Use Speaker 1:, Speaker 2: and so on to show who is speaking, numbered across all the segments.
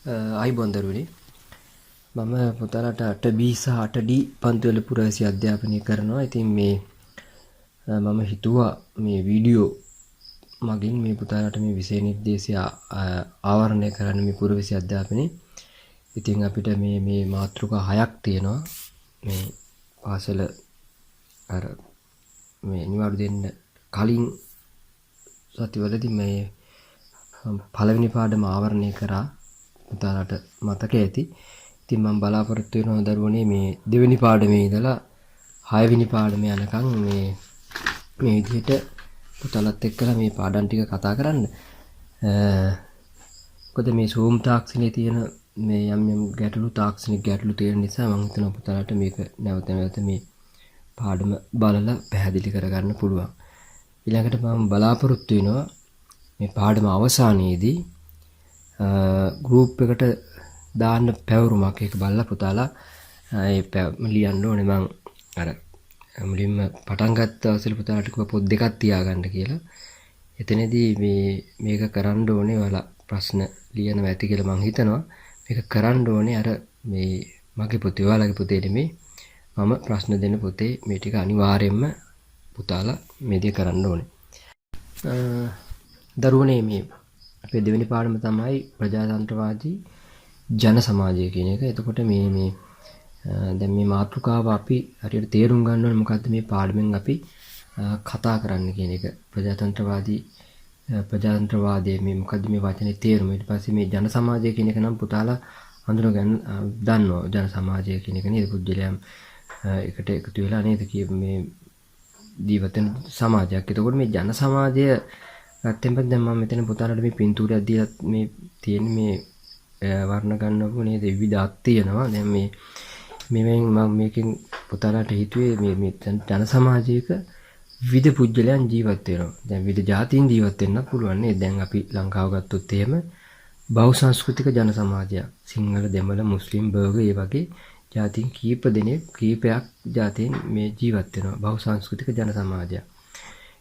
Speaker 1: අයිබෝන් දරුවනේ මම පුතාලට 8B සහ 8D පන්තිවල පුරවැසි අධ්‍යාපනය කරනවා. ඉතින් මේ මම හිතුවා මේ වීඩියෝ මගින් මේ පුතාලට මේ විෂය නිර්දේශය ආවරණය කරන්න මේ පුරවැසි අධ්‍යාපනයේ. ඉතින් අපිට මේ මාතෘකා 6ක් තියෙනවා. මේ පාසල අර මේ නිවාඩු දෙන්න කලින් සතිවලදී මේ පළවෙනි පාඩම ආවරණය කරා. පුතාලට මතක ඇති. ඉතින් මම බලාපොරොත්තු වෙනවා දරුවනේ මේ දෙවෙනි පාඩමේ ඉඳලා 6 වෙනි පාඩම යනකම් මේ විදිහට පුතාලත් එක්කලා මේ පාඩම් ටික කතා කරන්න. මොකද මේ Zoom තාක්ෂණයේ තියෙන මේ යම් තාක්ෂණික ගැටලු තියෙන නිසා මම හිතනවා පුතාලට මේක නැවත මේ පාඩම බලලා පැහැදිලි කරගන්න පුළුවන්. ඊළඟට මම බලාපොරොත්තු වෙනවා මේ පාඩම අවසානයේදී ගෲප් එකට දාන්න පැවරුමක් ඒක බලලා පුතාලා ඒ ලියන්න ඕනේ. මං අර මුලින්ම පටන් ගත්ත දවසේ පුතාලට කිව්වා පොත් දෙකක් තියාගන්න කියලා. එතනදී මේක කරන්න ඕනේ. ඔයාලා ප්‍රශ්න ලියනවා ඇති කියලා මං හිතනවා. මේක කරන්න ඕනේ අර මේ මගේ පොතේ ඔයාලගේ පොතේ නෙමෙයි. මම ප්‍රශ්න දෙන්න පොතේ මේ ටික අනිවාර්යයෙන්ම පුතාලා මේ දේ කරන්න ඕනේ. දරුවනේ මේ අපේ දෙවෙනි පාඩම තමයි ප්‍රජාතන්ත්‍රවාදී ජන සමාජය කියන එක. එතකොට මේ දැන් මේ මාතෘකාව අපි හරියට තේරුම් ගන්න ඕනේ මොකද්ද මේ පාඩමෙන් අපි කතා කරන්න කියන එක. ප්‍රජාතන්ත්‍රවාදයේ මේ මොකද්ද මේ වචනේ තේරුම. ඊට පස්සේ මේ ජන සමාජය කියන එක නම් පුතාලා හඳුනගන්න දන්නවා. ජන සමාජය කියන එක නේද පුද්ගලයන් එකට එකතු වෙලා නේද මේ ජීවත් වෙන සමාජයක්. එතකොට මේ ජන සමාජය ගත්තෙන් පස්සේ දැන් මම මෙතන පුතාලට මේ පින්තූරයක් දීලා මේ තියෙන මේ වර්ණ ගන්නකො නේද විවිධ අත් තියෙනවා. දැන් මම මේකෙන් පුතාලට හිතුවේ මේ ජන සමාජයක විවිධ පුද්ගලයන් ජීවත් වෙනවා. දැන් විවිධ ජාතීන් ජීවත් වෙන්න පුළුවන් නේද? දැන් අපි ලංකාව ගත්තොත් එහෙම බහුසංස්කෘතික ජන සමාජයක්. සිංහල, දෙමළ, මුස්ලිම්, බර්ගර් ඒ වගේ ජාතීන් කීපයක් ජාතීන් මේ ජීවත් වෙනවා. බහුසංස්කෘතික ජන සමාජයක්.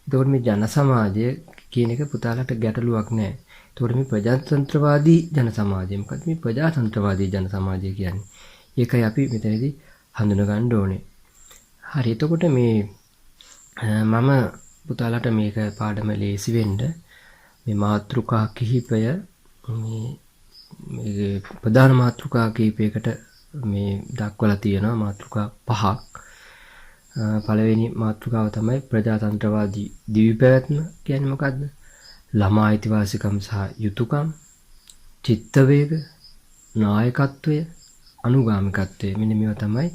Speaker 1: එතකොට මේ ජන සමාජය කියන එක පුතාලට ගැටලුවක් නැහැ. එතකොට මේ ප්‍රජාතන්ත්‍රවාදී ජන සමාජය මොකක්ද මේ ප්‍රජාතන්ත්‍රවාදී ජන සමාජය කියන්නේ? ඒකයි අපි මෙතනදී හඳුන ගන්න ඕනේ. හරි. එතකොට මේ මම පුතාලට මේක පාඩම ලේසි වෙන්න මේ මාතෘකා කිහිපය මේ ප්‍රධාන මාතෘකා කිහිපයකට මේ දක්වලා තියෙනවා. මාතෘකා 5ක්. පළවෙනි මාතෘකාව තමයි ප්‍රජාතන්ත්‍රවාදී දිවි පැවැත්ම කියන්නේ මොකද්ද? ළමා අයිතිවාසිකම් සහ යුතුයකම්, චිත්ත වේග, නායකත්වය, අනුගාමිකත්වය. මෙන්න මේවා තමයි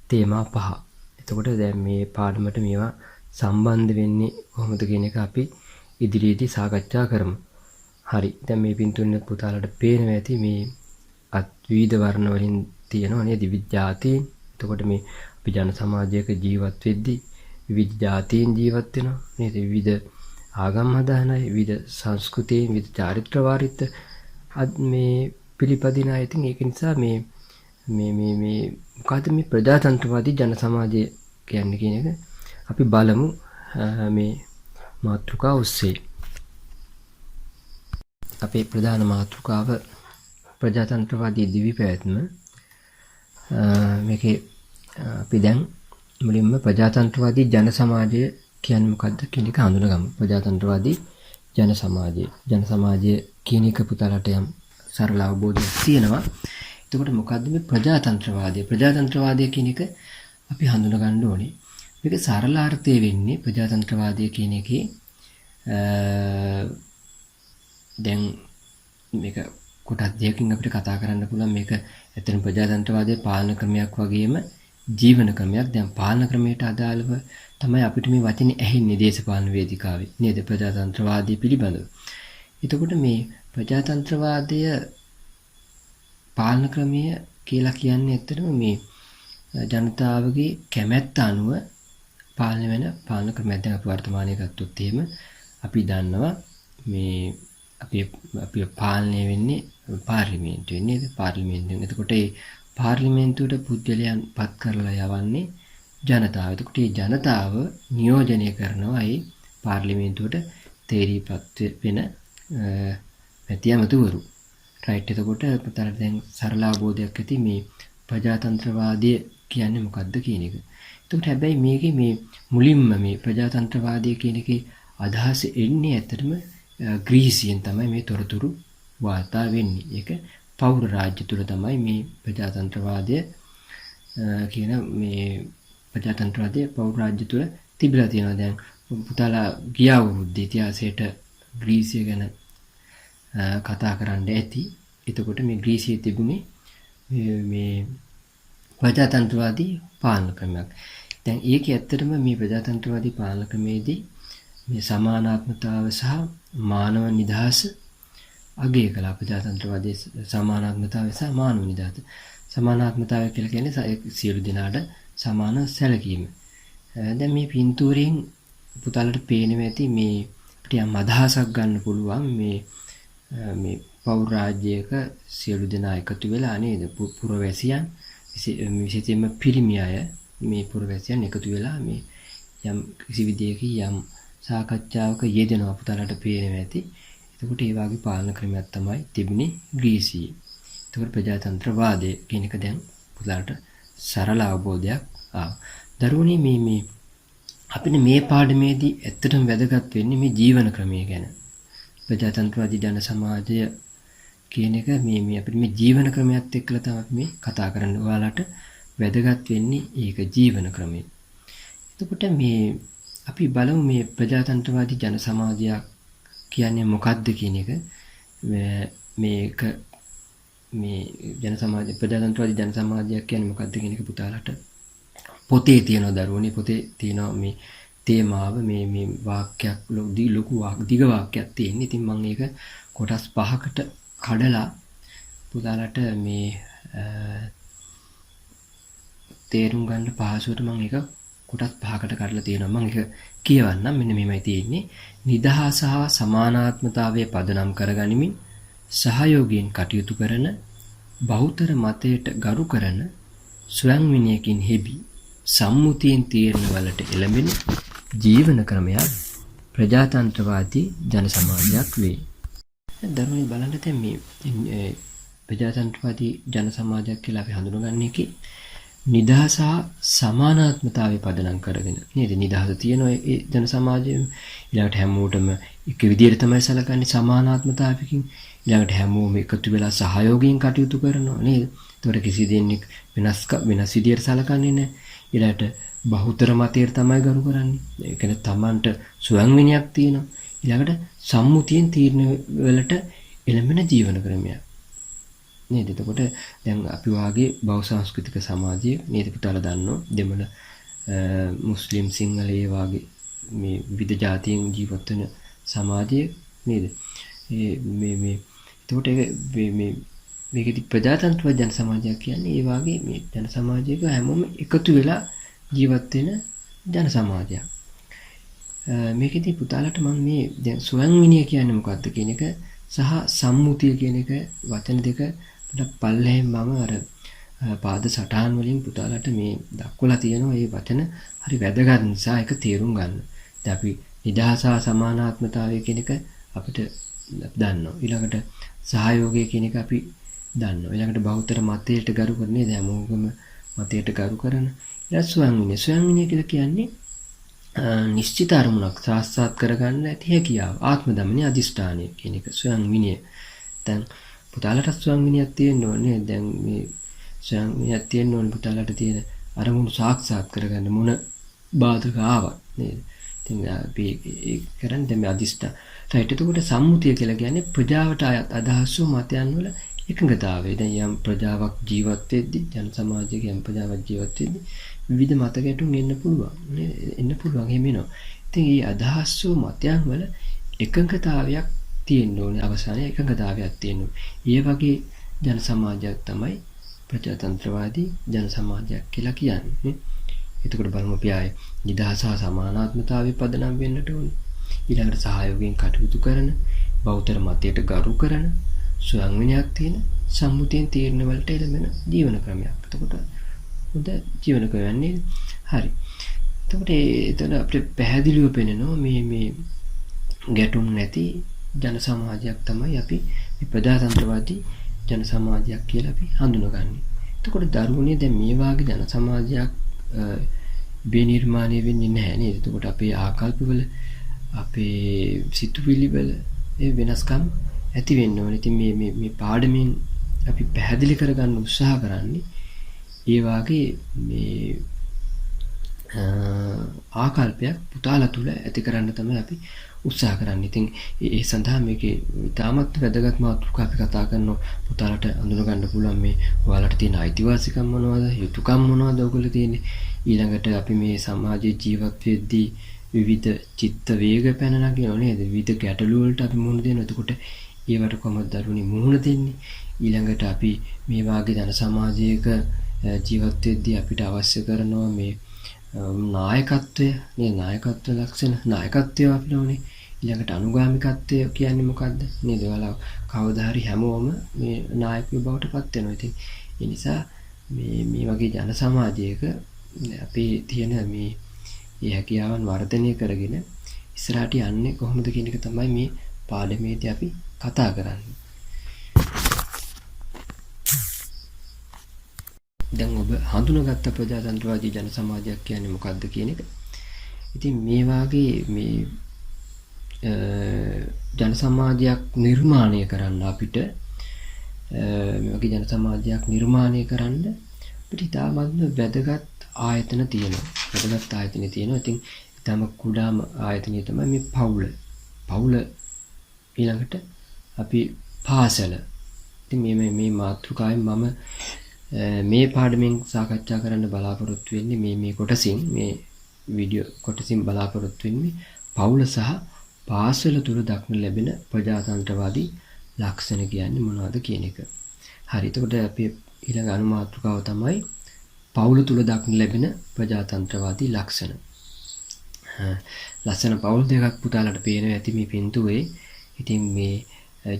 Speaker 1: තේමා 5. එතකොට දැන් මේ පාඩමට මේවා සම්බන්ධ වෙන්නේ කොහොමද කියන එක අපි ඉදිරියේදී සාකච්ඡා කරමු. හරි. දැන් මේ පින්තූරේ පුතාලට පේනවා ඇති මේ විවිධ වර්ණ වලින් තියෙනවා නේද? විවිධ ජාතීන්. එතකොට මේ අපි ජන සමාජයක ජීවත් වෙද්දී විවිධ ජාතීන් ජීවත් වෙනවා නේද? විවිධ ආගම් අදහන අය, විවිධ සංස්කෘතීන්, විවිධ චාරිත්‍ර වාරිත්‍ර මේ පිළිපදින අය. ඉතින් ඒක නිසා මේ මොකද්ද මේ ප්‍රජාතන්ත්‍රවාදී ජන සමාජය කියන්නේ කියන එක අපි බලමු මේ මාතෘකාව ඔස්සේ. අපේ ප්‍රධාන මාතෘකාව ප්‍රජාතන්ත්‍රවාදී දිවි පැවැත්ම. මේකේ අපි දැන් මුලින්ම ප්‍රජාතන්ත්‍රවාදී ජන සමාජය කියන්නේ මොකද්ද කියන එක හඳුනගමු. ප්‍රජාතන්ත්‍රවාදී ජන සමාජය. ජන සමාජය කියන එක පුතාලට යම් සරල අවබෝධයක් තියෙනවා. එතකොට මොකද්ද මේ ප්‍රජාතන්ත්‍රවාදය? ප්‍රජාතන්ත්‍රවාදය කියන එක අපි හඳුන ගන්න ඕනේ. මේක සරල අර්ථය වෙන්නේ ප්‍රජාතන්ත්‍රවාදය කියන එකේ දැන් මේක කොටස් දෙකකින් අපිට කතා කරන්න පුළුවන්. මේක ඇත්තටම ප්‍රජාතන්ත්‍රවාදයේ පාලන ක්‍රමයක් වගේම ජීවන ක්‍රමයක්. දැන් පාලන ක්‍රමයට අදාළව තමයි අපිට මේ වචනේ ඇහෙන්නේ දේශපාලන වේදිකාවේ නේද? ප්‍රජාතන්ත්‍රවාදී පිළිබඳව. එතකොට මේ ප්‍රජාතන්ත්‍රවාදය පාලන ක්‍රමය කියලා කියන්නේ ඇත්තටම මේ ජනතාවගේ කැමැත්ත අනුව පාලනය වෙන පාලන ක්‍රමයක්. දැන් අපි වර්තමානයේ ගත්තොත් එහෙම අපි දන්නවා මේ අපි පාලනය වෙන්නේ පාර්ලිමේන්තුවෙන් නේද? පාර්ලිමේන්තුවෙන්. එතකොට ඒ පාර්ලිමේන්තුවට පුද්ගලයන් පත් කරලා යවන්නේ ජනතාව. එතකොට මේ ජනතාව නියෝජනය කරනවා ඒ පාර්ලිමේන්තුවට තේරීපත් වෙන මැති ඇමතිවරු. රයිට්. එතකොට පුතාලට දැන් සරල අවබෝධයක් ඇති මේ ප්‍රජාතන්ත්‍රවාදය කියන්නේ මොකක්ද කියන එක. එතකොට හැබැයි මේකේ මේ මුලින්ම මේ ප්‍රජාතන්ත්‍රවාදය කියන එකේ අදහස එන්නේ ඇත්තටම ග්‍රීසියෙන් තමයි මේ තොරතුරු වාර්තා වෙන්නේ. ඒක පෞර රාජ්‍ය තුල තමයි මේ ප්‍රජාතන්ත්‍රවාදය කියන මේ ප්‍රජාතන්ත්‍රවාදය පෞර රාජ්‍ය තුල තිබිලා තියෙනවා. දැන් පුතාලා ගිය අවුරුද්දේ ඉතිහාසයට ග්‍රීසිය ගැන කතා කරන්න ඇති. එතකොට මේ ග්‍රීසියේ තිබුණේ මේ ප්‍රජාතන්ත්‍රවාදී පාලන ක්‍රමයක්. දැන් ඒකේ ඇත්තටම මේ ප්‍රජාතන්ත්‍රවාදී පාලන ක්‍රමේදී මේ සමානාත්මතාව සහ මානව නිදහස අගය කළා. ප්‍රජාතන්ත්‍රවාදී සමානාත්මතාවය සහ මානව නිදහස. සමානාත්මතාවය කියලා කියන්නේ සියලු දෙනාට සමාන සැලකීම. දැන් මේ පින්තූරයෙන් පුතාලට පේනවා ඇති මේ අපිට යම් අදහසක් ගන්න පුළුවන් මේ පෞර රාජ්‍යයක සියලු දෙනා එකතු වෙලා නේද පුරවැසියන් විශේෂයෙන්ම පිරිමි අය මේ පුරවැසියන් එකතු වෙලා මේ යම් කිසි විදියකින් යම් සාකච්ඡාවක යෙදෙනවා පුතාලට පේනවා ඇති. එතකොට ඒ වගේ පාලන ක්‍රමයක් තමයි තිබුණේ ග්‍රීසියේ. එතකොට ප්‍රජාතන්ත්‍රවාදය කියන එක දැන් පුතාලට සරල අවබෝධයක් ආවා. දරුවනේ මේ අපිට මේ පාඩමේදී ඇත්තටම වැදගත් වෙන්නේ මේ ජීවන ක්‍රමය ගැන. ප්‍රජාතන්ත්‍රවාදී ජන සමාජය කියන එක මේ අපිට මේ ජීවන ක්‍රමයක් එක්කලා තමයි මේ කතා කරන්න. ඔයාලට වැදගත් වෙන්නේ ඒක ජීවන ක්‍රමය. එතකොට මේ අපි බලමු මේ ප්‍රජාතන්ත්‍රවාදී ජන සමාජයක් කියන්නේ මොකක්ද කියන එක. මේක මේ ජන සමාජ ප්‍රජාතන්ත්‍රවාදී ජන සමාජයක් කියන්නේ මොකක්ද කියන එක පුතාලට පොතේ තියෙන දරුවනේ පොතේ තියෙන මේ තේමාව මේ වාක්‍යයක් ලොකු දිග වාක්‍යයක් තියෙන. ඉතින් මම ඒක කොටස් 5කට කඩලා පුතාලට මේ තේරුම් ගන්න පහසුවට මම ඒක කොටස් 5කට කඩලා තියෙනවා. මම ඒක කියවන්නම්. මෙන්න මෙහෙමයි තියෙන්නේ. නිදහස හා සමානාත්මතාවයේ පදනම් කරගනිමින් සහයෝගයෙන් කටයුතු කරන බහුතර මතයට ගරු කරන ස්වයං විනයකින් හෙබි සම්මුතියෙන් තීරණ වලට එළඹෙන ජීවන ක්‍රමයක් ප්‍රජාතන්ත්‍රවාදී ජන සමාජයක් වේ. දරුවනි බලන්න දැන් මේ ප්‍රජාතන්ත්‍රවාදී ජන සමාජයක් කියලා අපි හඳුනගන්නේ එකේ නිදහස සමානාත්මතාවයේ පදනම් කරගෙන නේද? නිදහස තියෙන ඒ ජන සමාජයේ ඊළඟට හැමෝටම එක විදිහට තමයි සැලකන්නේ සමානාත්මතාවයකින්. ඊළඟට හැමෝම එකතු වෙලා සහයෝගයෙන් කටයුතු කරනවා නේද? ඒතකොට කිසි දෙයක් වෙනස් විදිහට සැලකන්නේ නැහැ. ඊළඟට බහුතර මතයට තමයි ගරු කරන්නේ. ඒ කියන්නේ Tamanට ස්වයං විනයක් තියෙනවා. ඊළඟට සම්මුතියෙන් තීරණ වලට එළඹෙන ජීවන ක්‍රමයක්. නේද? එතකොට දැන් අපි වාගේ බහුසංස්කෘතික සමාජයේ නේද පුතාලා දන්නවා දෙමළ මුස්ලිම් සිංහල ඒ වාගේ මේ විවිධ ජාතීන් ජීවත් වෙන සමාජයේ නේද? මේ එතකොට මේකෙදි ප්‍රජාතන්ත්‍රවාදී ජන සමාජයක් කියන්නේ ඒ වාගේ මේ ජන සමාජයක හැමෝම එකතු වෙලා ජීවත් වෙන ජන සමාජයක්. මේකෙදි පුතාලට මම මේ දැන් ස්වයං විනය කියන්නේ මොකක්ද කියන එක සහ සම්මුතිය කියන එක වචන දෙක පල්ලෙහෙන් මම අර පාද සටහන් වලින් පුතාලට මේ දක්වලා තියෙනවා. මේ වචන හරි වැදගත් නිසා ඒක තේරුම් ගන්න. දැන් අපි නිදහස සමානාත්මතාවය කියන එක අපිට දන්නවා. ඊළඟට සහයෝගය කියන එක අපි දන්නවා. ඊළඟට බහුතර මතයට ගරු කරන්නේ දැන් මොකම මතයට ගරු කරන. ඊළඟ ස්වයං විනය. ස්වයං විනය කියලා කියන්නේ නිශ්චිත අරමුණක් සාක්ෂාත් කරගන්න ඇති හැකියාව. ආත්ම දමනයේ අදිෂ්ඨානය කියන එක ස්වයං විනය. දැන් පුතාලට ස්වයං විනයක් තියෙන්න ඕනේ. දැන් මේ ස්වයං විනයක් තියෙන්න ඕනේ පුතාලට තියෙන අරමුණු සාක්ෂාත් කරගන්න මොන බාධක ආවත් නේද? ඉතින් අපි ඒ කරන්නේ දැන් මේ අදිෂ්ඨාන. රයිට්. එතකොට සම්මුතිය කියලා කියන්නේ ප්‍රජාවට අදහස් වූ මතයන් වල එකඟතාවය. දැන් යම් ප්‍රජාවක් ජීවත් වෙද්දී ජන සමාජයක යම් ප්‍රජාවක් ජීවත් වෙද්දී විවිධ මත ගැටුම් එන්න පුළුවන්. එන්න පුළුවන් එහෙම එනවා. ඉතින් මේ අදහස් වූ මතයන් වල එකඟතාවයක් තියෙන්න ඕනේ. අවසානයේ එකඟතාවයක් තියෙන්න ඕනේ. ඒ වගේ ජන සමාජයක් තමයි ප්‍රජාතන්ත්‍රවාදී ජන සමාජයක් කියලා කියන්නේ. එතකොට බලමු අපි ආයේ නිදහස හා සමානාත්මතාවයේ පදනම් වෙන්නට ඕනේ. ඊළඟට සහයෝගයෙන් කටයුතු කරන බෞද්ධ මතයට ගරු කරන ස්වයං විනයක් තියෙන සම්මුතියෙන් තීරණ වලට එළඹෙන ජීවන ක්‍රමයක්. එතකොට හොඳ ජීවන ක්‍රමයක්. හරි. එතකොට එතන අපිට පැහැදිලිව පෙනෙනවා මේ ගැටුම් නැති ජන සමාජයක් තමයි අපි මේ ප්‍රජාතන්ත්‍රවාදී ජන සමාජයක් කියලා අපි හඳුනගන්නේ. එතකොට දරුවනේ දැන් මේ වාගේ ජන සමාජයක් විනිර්මාණය වෙන්නේ නැහැ නේද? එතකොට අපේ ආකල්පවල අපේ සිතුවිලි වල ඒ වෙනස්කම් ඇති වෙන්න ඕනේ. ඉතින් මේ පාඩමින් අපි පැහැදිලි කරගන්න උත්සාහ කරන්නේ ඒ වාගේ මේ ආකල්පයක් පුතාලා තුල ඇති කරන්න තමයි අපි උත්සාහ කරන්නේ. ඉතින් ඒ සඳහා මේකේ ඉතාමත් වැදගත් මාතෘකාවක් අපි කතා කරනවා. පුතාලට අඳුන ගන්න පුළුවන් මේ ඔයාලට තියෙන අයිතිවාසිකම් මොනවද, යුතුයකම් මොනවද ඔයගොල්ලෝ තියෙන්නේ. ඊළඟට අපි මේ සමාජයේ ජීවත් වෙද්දී විවිධ චිත්ත වේග පැන නගිනව නේද? විවිධ ගැටලු වලට අපි මුහුණ දෙනවා. එතකොට ඒවට කොහොමද දරුවනි මුහුණ දෙන්නේ? ඊළඟට අපි මේ වාගේ ජන සමාජයක ජීවත් වෙද්දී අපිට අවශ්‍ය කරනවා මේ නායකත්වය නේ, නායකත්ව ලක්ෂණ, නායකත්වය අපිට ඕනේ. ඊළඟට අනුගාමිකත්වය කියන්නේ මොකද්ද නේද? ඔයාලා කවදා හරි හැමෝම මේ නායකයෝ බවට පත් වෙනවා. ඉතින් ඒ නිසා මේ වගේ ජන සමාජයක අපි තියෙන මේ හැකියාවන් වර්ධනය කරගෙන ඉස්සරහට යන්නේ කොහොමද කියන එක තමයි මේ පාඩමේදී අපි කතා කරන්නේ. දැන් ඔබ හඳුනාගත්ත ප්‍රජාතන්ත්‍රවාදී ජන සමාජයක් කියන්නේ මොකක්ද කියන එක. ඉතින් මේ වාගේ මේ ජන සමාජයක් නිර්මාණය කරන්න අපිට මේ වගේ ජන සමාජයක් නිර්මාණය කරන්න අපිට ඉතාමත්ම වැදගත් ආයතන තියෙනවා. වැදගත් ආයතන තියෙනවා. ඉතින් ඊටම කුඩාම ආයතනය තමයි මේ පවුල. පවුල ඊළඟට අපි පාසල. ඉතින් මේ මාතෘකාවෙන් මම මේ පාඩමෙන් සාකච්ඡා කරන්න බලාපොරොත්තු වෙන්නේ මේ කොටසින්, මේ වීඩියෝ කොටසින් බලාපොරොත්තු වෙන්නේ පවුල සහ පාසල තුල දක්න ලැබෙන ප්‍රජාතන්ත්‍රවාදී ලක්ෂණ කියන්නේ මොනවද කියන එක. හරි. එතකොට අපි ඊළඟ අනුමාතෘකාව තමයි පවුල තුල දක්න ලැබෙන ප්‍රජාතන්ත්‍රවාදී ලක්ෂණ. ලස්සන පවුල් දෙකක් පුතාලට පේනවා ඇති මේ පින්තූරේ. ඉතින් මේ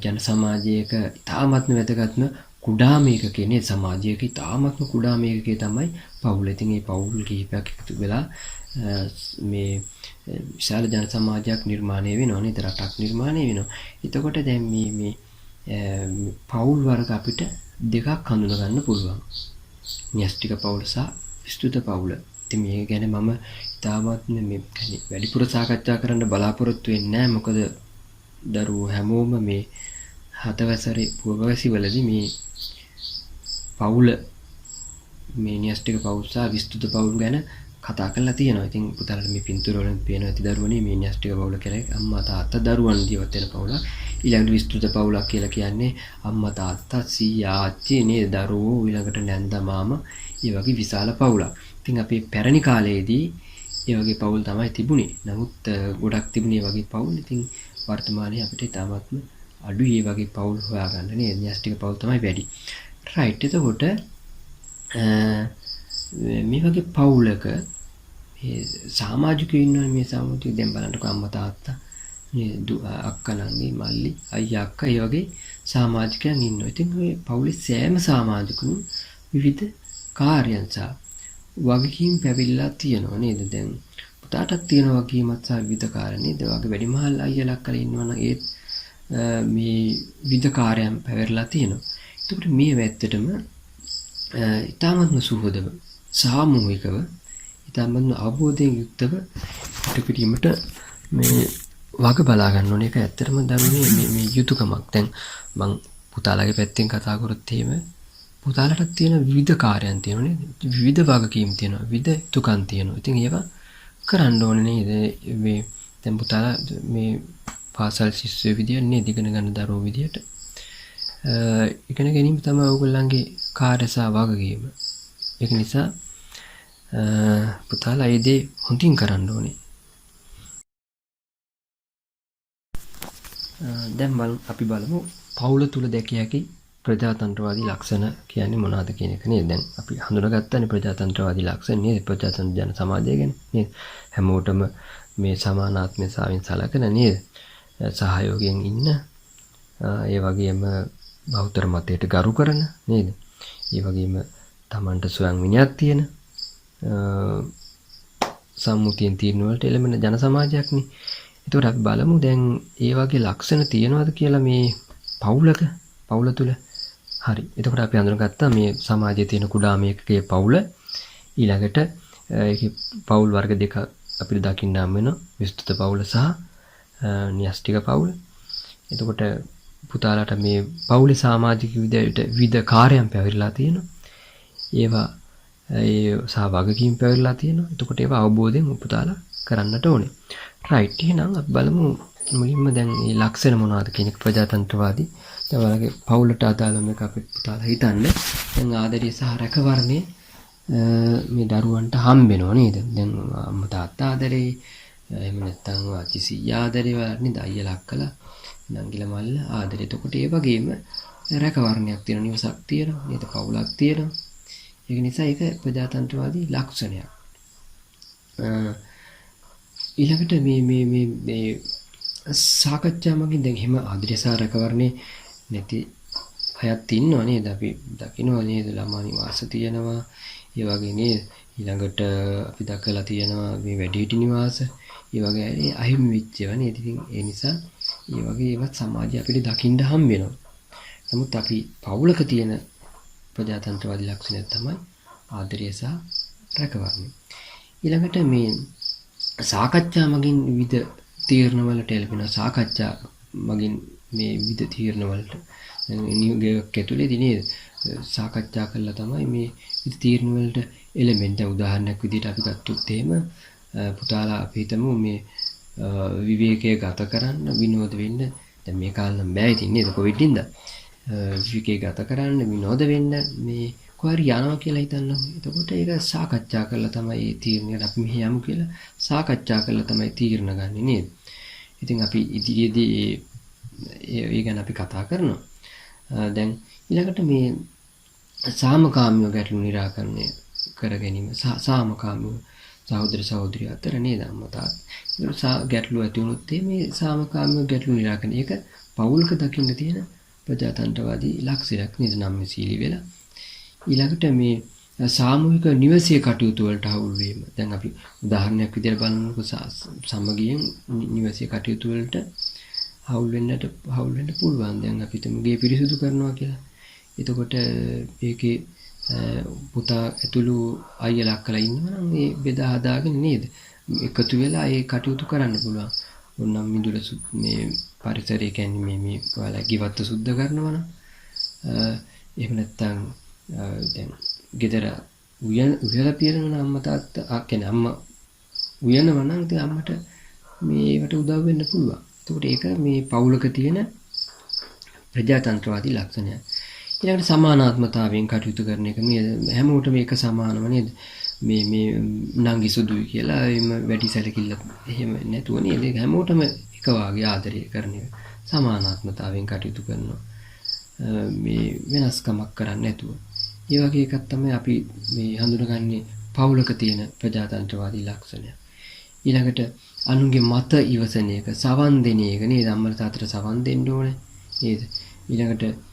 Speaker 1: ජන සමාජයක ඉතාමත්ම වැදගත්ම කුඩාම එකකේ නේ, සමාජයක ඉතාමත්ම කුඩාම එකකේ තමයි පවුල. ඉතින් මේ පවුල් කිහිපයක් එකතු වෙලා මේ විශාල ජන සමාජයක් නිර්මාණය වෙනවා නේද? රටක් නිර්මාණය වෙනවා. එතකොට දැන් මේ පවුල් වර්ග අපිට දෙකක් හඳුනා ගන්න පුළුවන්. න්‍යෂ්ටික පවුල සහ විස්තෘත පවුල. ඉතින් මේ ගැන මම ඉතාමත් මේ වැඩිපුර සාකච්ඡා කරන්න බලාපොරොත්තු වෙන්නේ නැහැ. මොකද දරුවෝ හැමෝම මේ 7 වසරේ පූර්වවැසිවලදී මේ පවුල, මේ න්‍යෂ්ටික පවුල් සහ විස්තෘත පවුල් ගැන කතා කරලා තියෙනවා. ඉතින් පුතාලට මේ පින්තූර වලින් පේන ඇති දරුවනේ මේ න්‍යෂ්ටික පවුල කියලා අම්මා තාත්තා දරුවන් ජීවත් වෙන පවුලක්. ඊළඟට විස්තෘත පවුලක් කියලා කියන්නේ අම්මා තාත්තා සීයා ආච්චි නේ දරුවෝ, ඊළඟට නැන්දා මාමා, ඒ වගේ විශාල පවුලක්. ඉතින් අපේ පැරණි කාලයේදී ඒ වගේ පවුල් තමයි තිබුණේ. නමුත් ගොඩක් තිබුණේ වගේ පවුල්. ඉතින් වර්තමානයේ අපිට තාමත්ම අඩුයි මේ වගේ පවුල් හොයාගන්න නේ. න්‍යෂ්ටික පවුල් තමයි වැඩි. රයිට්. එතකොට මේ වගේ පවුලක මේ සමාජිකයෝ ඉන්නවනේ. මේ සමාජිකයෝ දැන් බලන්නකො අම්මා තාත්තා, මේ අක්කා නංගි මල්ලි අයියා අක්කා, ඒ වගේ සමාජිකයන් ඉන්නවා. ඉතින් මේ පවුලේ සෑම සමාජිකුණු විවිධ කාර්යයන් සහ වගකීම් පැවිල්ලා තියෙනවා නේද? දැන් පුතාටත් තියෙන වගකීමත් සහ විවිධ කාර්ය නේද? වගේ වැඩිමහල් අයියලා අක්කලා ඉන්නවනම් ඒත් මේ විවිධ කාර්යයන් පැවරලා තියෙනවා. එතකොට මේ වැත්තටම ඊටමත්ම සුහදව, සාමූහිකව, ඊටමත්ම අවබෝධයෙන් යුක්තව පිටපිටීමට මේ වග බලා ගන්න ඕනේ. ඒක ඇත්තටම දරුවනේ මේ යුතුයකමක්. දැන් මං පුතාලගේ පැත්තෙන් කතා කරොත් එහෙම පුතාලට තියෙන විවිධ කාර්යයන් තියෙනවා නේද? විවිධ වගකීම් තියෙනවා, විවිධ යුතුයකම් තියෙනවා. ඉතින් ඒවා කරන්න ඕනේ නේද? මේ දැන් පුතාලා මේ පාසල් ශිෂ්‍ය විදියට නේද ඉගෙන ගන්න දරුවෝ විදියට ඉගෙන ගැනීම තමයි ඔයගොල්ලන්ගේ කාර්ය සහ වගකීම. ඒක නිසා පුතාලා ඒ දේ හොඳින් කරන්න ඕනේ. දැන් අපි බලමු පවුල තුල දැකිය හැකි ප්‍රජාතන්ත්‍රවාදී ලක්ෂණ කියන්නේ මොනවද කියන එක නේද? දැන් අපි හඳුනාගත්තානේ ප්‍රජාතන්ත්‍රවාදී ලක්ෂණ නේද? ප්‍රජාතන්ත්‍ර ජන සමාජය ගැන නේද? හැමෝටම මේ සමානාත්මතාවයෙන් සලකන නේද? සහයෝගයෙන් ඉන්න, ඒ වගේම බෞද්ධ මතයට ගරු කරන නේද? ඒ වගේම Tamanට ස්වයං විනයක් තියෙන, සම්මුතියෙන් තීරණ වලට එළඹෙන ජන සමාජයක්නේ. ඒතකොට අපි බලමු දැන් ඒ වගේ ලක්ෂණ තියෙනවද කියලා මේ පවුල තුල. හරි. එතකොට අපි අඳුරගත්තා මේ සමාජයේ තියෙන කුඩාම ඒකකයේ පවුල. ඊළඟට ඒකේ පවුල් වර්ග දෙක අපිට දකින්න හම් වෙනවා. විස්තృత පවුල සහ න්‍යෂ්ටික පවුල. එතකොට පුතාලාට මේ පවුලේ සමාජික විවිධ කාර්යයන් පැවරිලා තියෙනවා. ඒවා ඒ සහ වගකීම් පැවරිලා තියෙනවා. එතකොට ඒවා අවබෝධයෙන් පුතාලා කරන්නට ඕනේ. රයිට්. එහෙනම් අපි බලමු මුලින්ම දැන් මේ ලක්ෂණ මොනවද කියන එක ප්‍රජාතන්ත්‍රවාදී. දැන් ඔයාලගේ පවුලට අදාළ මේක අපි පුතාලා හිතන්න. දැන් ආදරය සහ රැකවරණය මේ දරුවන්ට හම්බෙනව නේද? දැන් අම්මා තාත්තා ආදරේ, එහෙම නැත්නම් ආච්චි සීයා ආදරේ වලට නේද? අයියලා අක්කලා නංගිලා මල්ලා ආදරේ. එතකොට ඒ වගේම රැකවරණයක් තියෙනවා, නිවසක් තියෙනවා, නේද? පවුලක් තියෙනවා. ඒක නිසා ඒක ප්‍රජාතන්ත්‍රවාදී ලක්ෂණයක්. ඊළඟට මේ සාකච්ඡා මගින් දැන් එහෙම ආදරය සහ රැකවරණේ නැති අයත් ඉන්නවා නේද? අපි දකිනවා නේද? ළමා නිවාස තියෙනවා. ඒ වගේ නේද? ඊළඟට අපි දැකලා තියෙනවා මේ වැඩිහිටි නිවාස. ඒ වගේ අහිමි වෙච්ච ඒවා නේද? ඉතින් ඒ නිසා ඒ වගේ ඒවත් සමාජය අපිට දකින්න හම් වෙනවා. නමුත් අපි පවුලක තියෙන ප්‍රජාතන්ත්‍රවාදී ලක්ෂණය තමයි ආදරය සහ රැකවරණය. ඊළඟට මේ සාකච්ඡා මගින් විවිධ තීරණ වලට එළඹෙන සාකච්ඡා මගින් මේ විවිධ තීරණ වලට නියෝගයක් ඇතුළේදී නේද සාකච්ඡා කළා තමයි මේ විවිධ තීරණ වලට එළඹෙන්න. උදාහරණයක් විදිහට අපි ගත්තොත් එහෙම පුතාලා අපි හිතමු මේ විවේකයේ ගත කරන්න විනෝද වෙන්න. දැන් මේ කාලේ නම් බෑ ඉතින් නේද කොවිඩ් ඉඳන්. විවේකයේ ගත කරන්න විනෝද වෙන්න මේ කොහරි යනවා කියලා හිතන්න. එතකොට ඒක සාකච්ඡා කරලා තමයි මේ තීරණයට අපි මෙහෙ යමු කියලා සාකච්ඡා කරලා තමයි තීරණ ගන්නෙ නේද? ඉතින් අපි ඉදිරියේදී ඒ ගැන අපි කතා කරනවා. දැන් ඊළඟට මේ සාමකාමීව ගැටලු निराකරණය කර ගැනීම සාමකාමීව සහෝදර සහෝදරිය අතර නේද අම්මා තාත්තා ගැටලු ඇති වුණොත් මේ සාමකාමීව ගැටලු निराකරණය ඒක පෞල්ක දකින්න තියෙන ප්‍රජාතන්ත්‍රවාදී ලක්ෂණයක් නේද නම්‍යශීලී වෙලා. ඊළඟට මේ සාමූහික නිවසේ කටයුතු වලට හවුල් වීම. දැන් අපි උදාහරණයක් විදිහට බලමුකෝ සමගියෙන් නිවසේ කටයුතු වලට හවුල් වෙන්න පුළුවන්. දැන් අපි හිතමු ගේ පිරිසිදු කරනවා කියලා. එතකොට ඒකේ පුතා ඇතුළු අයියලා අක්කලා ඉන්නවා නම් මේ බෙදා හදාගෙන නේද එකතු වෙලා ඒ කටයුතු කරන්න පුළුවන්. ඕනම් මිදුල මේ පරිසරය කියන්නේ මේ ඔයාලා ගිවත්ත සුද්ධ කරනවා නම් එහෙම නැත්නම් දැන් ගෙදර උයලා පිරෙන අම්මා තාත්තා කියන්නේ අම්මා උයනවා නම් ඉතින් අම්මට මේවට උදව් වෙන්න පුළුවන්. එතකොට ඒක මේ පෞලක තියෙන ප්‍රජාතන්ත්‍රවාදී ලක්ෂණය. ඊළඟට සමානාත්මතාවයෙන් කටයුතු කරන එක මේ හැමෝටම මේක සමානම නේද? මේ නංගි සුදුයි කියලා එම වැඩි සැලකිල්ල එහෙම නැතුව නේද? හැමෝටම එක වාගේ ආදරය කරන එක. සමානාත්මතාවයෙන් කටයුතු කරනවා. මේ වෙනස්කමක් කරන්නේ නැතුව. ඒ වගේ එකක් තමයි අපි මේ හඳුනගන්නේ පෞලක තියෙන ප්‍රජාතන්ත්‍රවාදී ලක්ෂණය. ඊළඟට අනුන්ගේ මත ඉවසන එක, සවන් දෙන එක නේද? අම්මලා තාත්තට සවන් දෙන්න ඕනේ නේද? ඊළඟට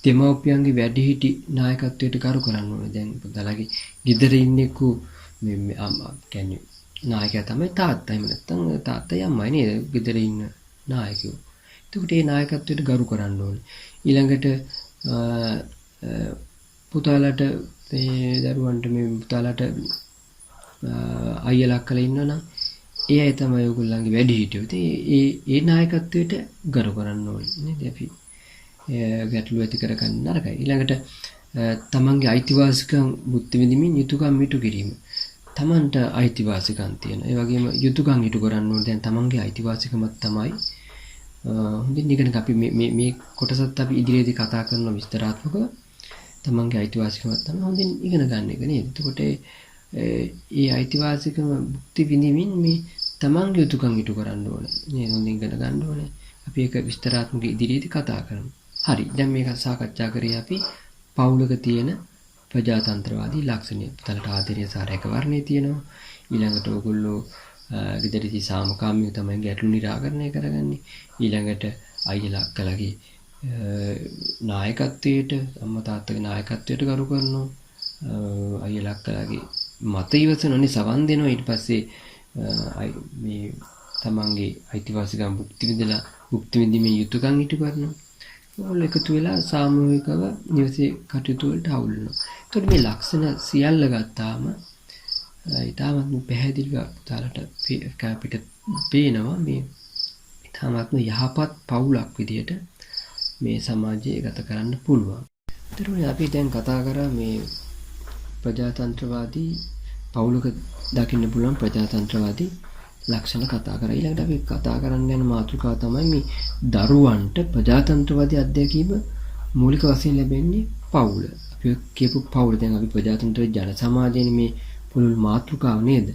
Speaker 1: දෙමව්පියන්ගේ වැඩිහිටි නායකත්වයට කරු කරන්න ඕනේ. දැන් පුතාලගේ ගෙදර ඉන්නෙකු මේ අම්මා කියන්නේ නායකයා තමයි තාත්තා. එහෙම නැත්නම් තාත්තයි අම්මයි නේද? ගෙදර ඉන්න නායකයෝ. එතකොට මේ නායකත්වයට ගරු කරන්න ඕනේ. ඊළඟට පුතාලට මේ දරුවන්ට මේ පුතාලට අයියලා අක්කලා ඉන්නවනම් ඒ අය තමයි ඔයගොල්ලන්ගේ වැඩිහිටියෝ. ඉතින් ඒ නායකත්වයට ගරු කරන්න ඕනේ නේද? අපි ගැටලු ඇති කරගන්න නරකයි. ඊළඟට තමන්ගේ අයිතිවාසිකම් බුද්ධ විඳින්මින් යුතුයකම් ඉටු කිරීම. තමන්ට අයිතිවාසිකම් තියෙන. ඒ වගේම යුතුයකම් ඉටු කරන්න ඕනේ. දැන් තමන්ගේ අයිතිවාසිකමක් තමයි හොඳින් ඉගෙන අපි මේ කොටසත් අපි ඉදිරියේදී කතා කරන විස්තරාත්මකව තමන්ගේ අයිතිවාසිකමක් තමයි හොඳින් ඉගෙන ගන්න එක නේද? එතකොට ඒ අයිතිවාසිකම බුද්ධ විඳින්මින් මේ තමන්ගේ යුතුයකම් ඉටු කරන්න ඕනේ. නේද? හොඳින් ඉගෙන ගන්න ඕනේ. අපි ඒක විස්තරාත්මක ඉදිරියේදී කතා කරමු. හරි. දැන් මේක සාකච්ඡා කරේ අපි පෞලක තියෙන ප්‍රජාතන්ත්‍රවාදී ලක්ෂණ. පුතලට ආදරය සහ රැකවරණය තියෙනවා. ඊළඟට ඔයගොල්ලෝ ගෙදරදී සාමකාමීව තමයි ගැටලු निराකරණය කරගන්නේ. ඊළඟට අයියලා අක්කලාගේ නායකත්වයට අම්මා තාත්තගේ නායකත්වයට ගරු කරනවා. අයියලා අක්කලාගේ මත ඉවසනෝනේ සවන් දෙනවා. ඊට පස්සේ මේ තමන්ගේ අයිතිවාසිකම් භුක්ති විඳින්මින් යුතුයකම් ඉටු කරනවා. ඕගොල්ලෝ එකතු වෙලා සාමූහිකව නිවසේ කටයුතු වලට හවුල් වෙනවා. එතකොට මේ ලක්ෂණ සියල්ල ගත්තාම ඊටමත් පැහැදිලිව පුතාලට අපිට පේනවා මේ ඊටමත් යහපත් පවුලක් විදියට මේ සමාජය ගත කරන්න පුළුවන්. ඒතරුනේ අපි දැන් කතා කරා මේ ප්‍රජාතන්ත්‍රවාදී පවුලක දකින්න පුළුවන් ප්‍රජාතන්ත්‍රවාදී ලක්ෂණ කතා කරා. ඊළඟට අපි කතා කරන්න යන මාතෘකාව තමයි මේ දරුවන්ට ප්‍රජාතන්ත්‍රවාදී අත්දැකීම මූලික වශයෙන් ලැබෙන්නේ පවුල. අපි කියපු පවුල දැන් අපි ප්‍රජාතන්ත්‍ර ජන සමාජයේ මේ පුළුල් මාතෘකාව නේද?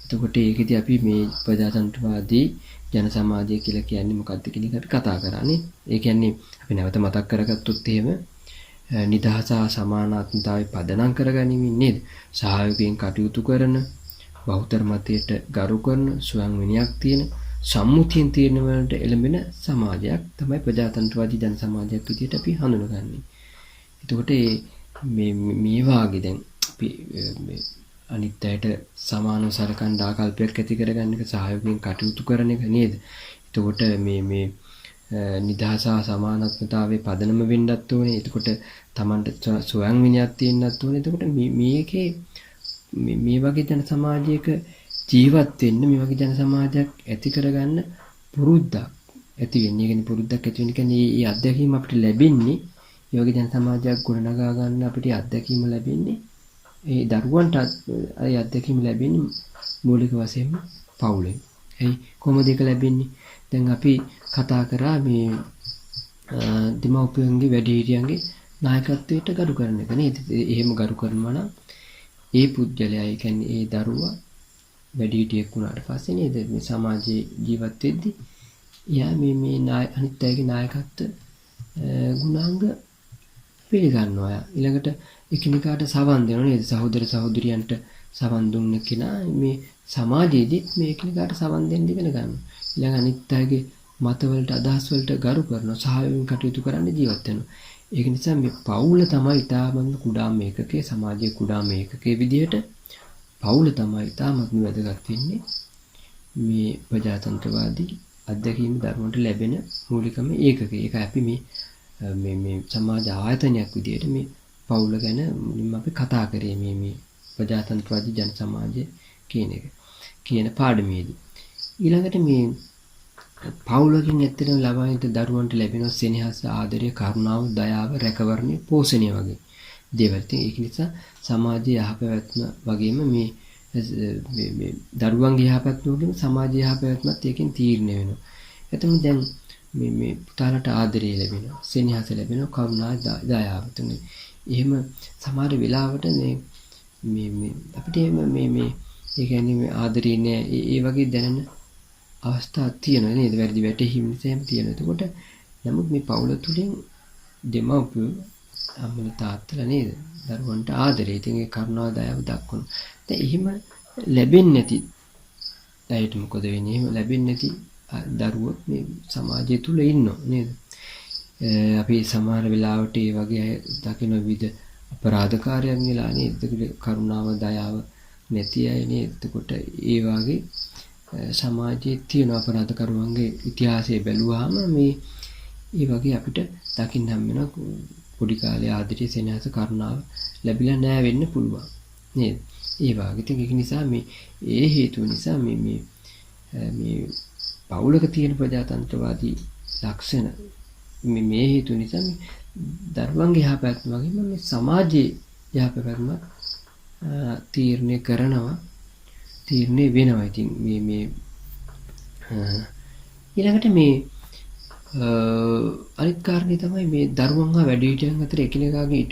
Speaker 1: එතකොට ඒකෙදි අපි මේ ප්‍රජාතන්ත්‍රවාදී ජන සමාජය කියලා කියන්නේ මොකක්ද කියන එක අපි කතා කරානේ. ඒ කියන්නේ අපි නැවත මතක් කරගත්තොත් එහෙම නිදහස සමානාත්මතාවය පදනම් කරගනිමින් නේද? සහයෝගයෙන් කටයුතු කරන, බහුතර මතයට ගරු කරන, ස්වයං විනයක් තියෙන, සම්මුතියෙන් තීරණ වලට එළඹෙන සමාජයක් තමයි ප්‍රජාතන්ත්‍රවාදී ජන සමාජයක් විදිහට අපි හඳුනගන්නේ. එතකොට මේ වාගේ දැන් අපි අනිත් අයට සමානව සලකන ආකල්පයක් ඇති කරගන්න එක සහයෝගයෙන් කටයුතු කරන එක නේද? එතකොට මේ නිදහස සමානත්වතාවයේ පදනම වෙන්නත් ඕනේ. එතකොට Tamanට ස්වයං විනයක් තියෙන්නත් ඕනේ. එතකොට මේකේ මේ වගේ ජන සමාජයක ජීවත් වෙන්න මේ වගේ ජන සමාජයක් ඇති කරගන්න පුරුද්දක් ඇති වෙන්නේ. ඒ කියන්නේ පුරුද්දක් ඇති වෙන කියන්නේ මේ අත්දැකීම අපිට ලැබෙන්නේ මේ වගේ ජන සමාජයක් ගොඩනගා ගන්න අපිට අත්දැකීම ලැබෙන්නේ ඒ දරුවන්ට ඒ අත්දැකීම ලැබෙන්නේ මූලික වශයෙන්ම පවුලෙන්. එයි කොහොමද ඒක ලැබෙන්නේ? දැන් අපි කතා කරා මේ දෙමව්පියන්ගේ වැඩිහිටියන්ගේ නායකත්වයට ගරු කරන එක නේද? එහෙම ගරු කරනවා නම් ඒ පුද්ගලයා ඒ කියන්නේ ඒ දරුවා වැඩිහිටියෙක් වුණාට පස්සේ නේද මේ සමාජයේ ජීවත් වෙද්දී එයා මේ අනිත් අයගේ නායකත්ව ගුණාංග පිළිගන්නවා. ඊළඟට එකිනෙකාට සවන් දෙනවා නේද? සහෝදර සහෝදරියන්ට සවන් දුන්න කෙනා මේ සමාජයේදීත් මේ එකිනෙකාට සවන් දෙන්න ඉගෙන ගන්නවා. ඊළඟ අනිත් අයගේ මතවලට අදහස් වලට ගරු කරනවා. සහායයෙන් කටයුතු කරන්න ජීවත් වෙනවා. ඒක නිසා මේ පවුල තමයි ඊටමත් කුඩාම ඒකකයේ සමාජයේ කුඩාම ඒකකයේ විදිහට පවුල තමයි ඊටමත් වැදගත් වෙන්නේ මේ ප්‍රජාතන්ත්‍රවාදී අධ්‍යක්ීම් ධර්මවලට ලැබෙන මූලිකම ඒකකය. ඒක අපි මේ සමාජ ආයතනයක් විදිහට මේ පවුල ගැන මුලින්ම අපි කතා කරේ මේ ප්‍රජාතන්ත්‍රවාදී ජන සමාජය කියන එක කියන පාඩමේදී. ඊළඟට මේ පවුලකින් ඇත්තටම ළමයින්ට දරුවන්ට ලැබෙන සෙනෙහස, ආදරය, කරුණාව, දයාව, රැකවරණය, පෝෂණය වගේ දේවල්. ඒක නිසා සමාජයේ යහපැවැත්ම වගේම මේ දරුවන්ගේ යහපැවැත්ම වගේම සමාජයේ යහපැවැත්මත් ඒකෙන් තීරණය වෙනවා. එතන දැන් මේ පුතාලට ආදරය ලැබෙනවා, සෙනෙහස ලැබෙනවා, කරුණා, දයාව. එහෙම සමහර වෙලාවට මේ අපිට මේ ඒ කියන්නේ මේ ආදරේ නෑ ඒ වගේ දැනෙන අවස්ථා තියෙනවා නේද? වැඩි වැටහීම් නිසා තියෙනවා. එතකොට නමුත් මේ පවුල තුලින් දෙමව්පියෝ අම්මලා තාත්තලා නේද? දරුවන්ට ආදරේ. ඉතින් ඒ කරුණාව දයාව දක්වන. දැන් එහෙම ලැබෙන්නේ නැති අයට මොකද වෙන්නේ? එහෙම ලැබෙන්නේ නැති දරුවෝ මේ සමාජය තුල ඉන්නෝ නේද? අපි සමහර වෙලාවට ඒ වගේ දකින්න විවිධ අපරාධකාරයන් වෙලා නේද? කරුණාව දයාව නැති අය නේද? එතකොට ඒ වගේ සමාජයේ තියෙන අපරාධකරුවන්ගේ ඉතිහාසය බැලුවාම මේ වගේ අපිට දකින්න හම් වෙන පොඩි කාලේ ආදරය, සෙනෙහස, කරුණාව ලැබිලා නැහැ වෙන්න පුළුවන් නේද? ඒ වගේ. ඉතින් ඒක නිසා ඒ හේතුව නිසා මේ පවුලක තියෙන ප්‍රජාතන්ත්‍රවාදී ලක්ෂණ මේ හේතුව නිසා මේ දරුවන්ගේ යහපැවැත්ම වගේම මේ සමාජයේ යහපැවැත්ම තීරණය කරනවා. තීරණය වෙනවා. ඉතින් මේ ඊළඟට මේ අනිත් කාරණේ තමයි මේ දරුවන් හා වැඩිහිටියන් අතර එකිනෙකාගේ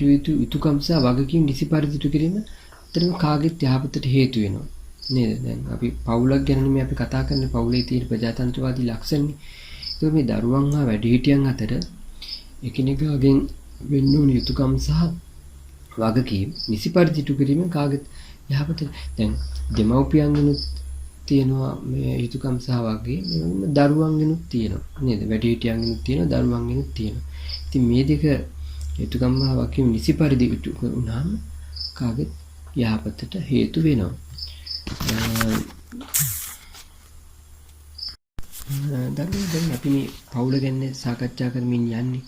Speaker 1: යුතුයකම් සහ වගකීම් නිසි පරිදි ඉටු කිරීම අතරම කාගෙත් යහපතට හේතු වෙනවා නේද? දැන් අපි පවුලක් ගැන මේ අපි කතා කරන්නේ පවුලේ තියෙන ප්‍රජාතන්ත්‍රවාදී ලක්ෂණනේ. ඒක මේ දරුවන් හා වැඩිහිටියන් අතර එකිනෙකාගෙන් වෙන්න ඕන යුතුයකම් සහ වගකීම් නිසි පරිදි ඉටු කිරීම කාගෙත් යහපත. දැන් දෙමව්පියන්ගෙනුත් තියෙනවා මේ යුතුයකම් සහ වගකීම්, දරුවන්ගෙනුත් තියෙනවා නේද? වැඩිහිටියන්ගෙනුත් තියෙනවා, දරුවන්ගෙනුත් තියෙනවා. ඉතින් මේ දෙක යුතුයකම් සහ වගකීම් නිසි පරිදි ඉටු වුණාම කාගෙත් යහපතට හේතු වෙනවා. දැන් අපි මේ පවුල ගැන සාකච්ඡා කරමින් යන්නේ.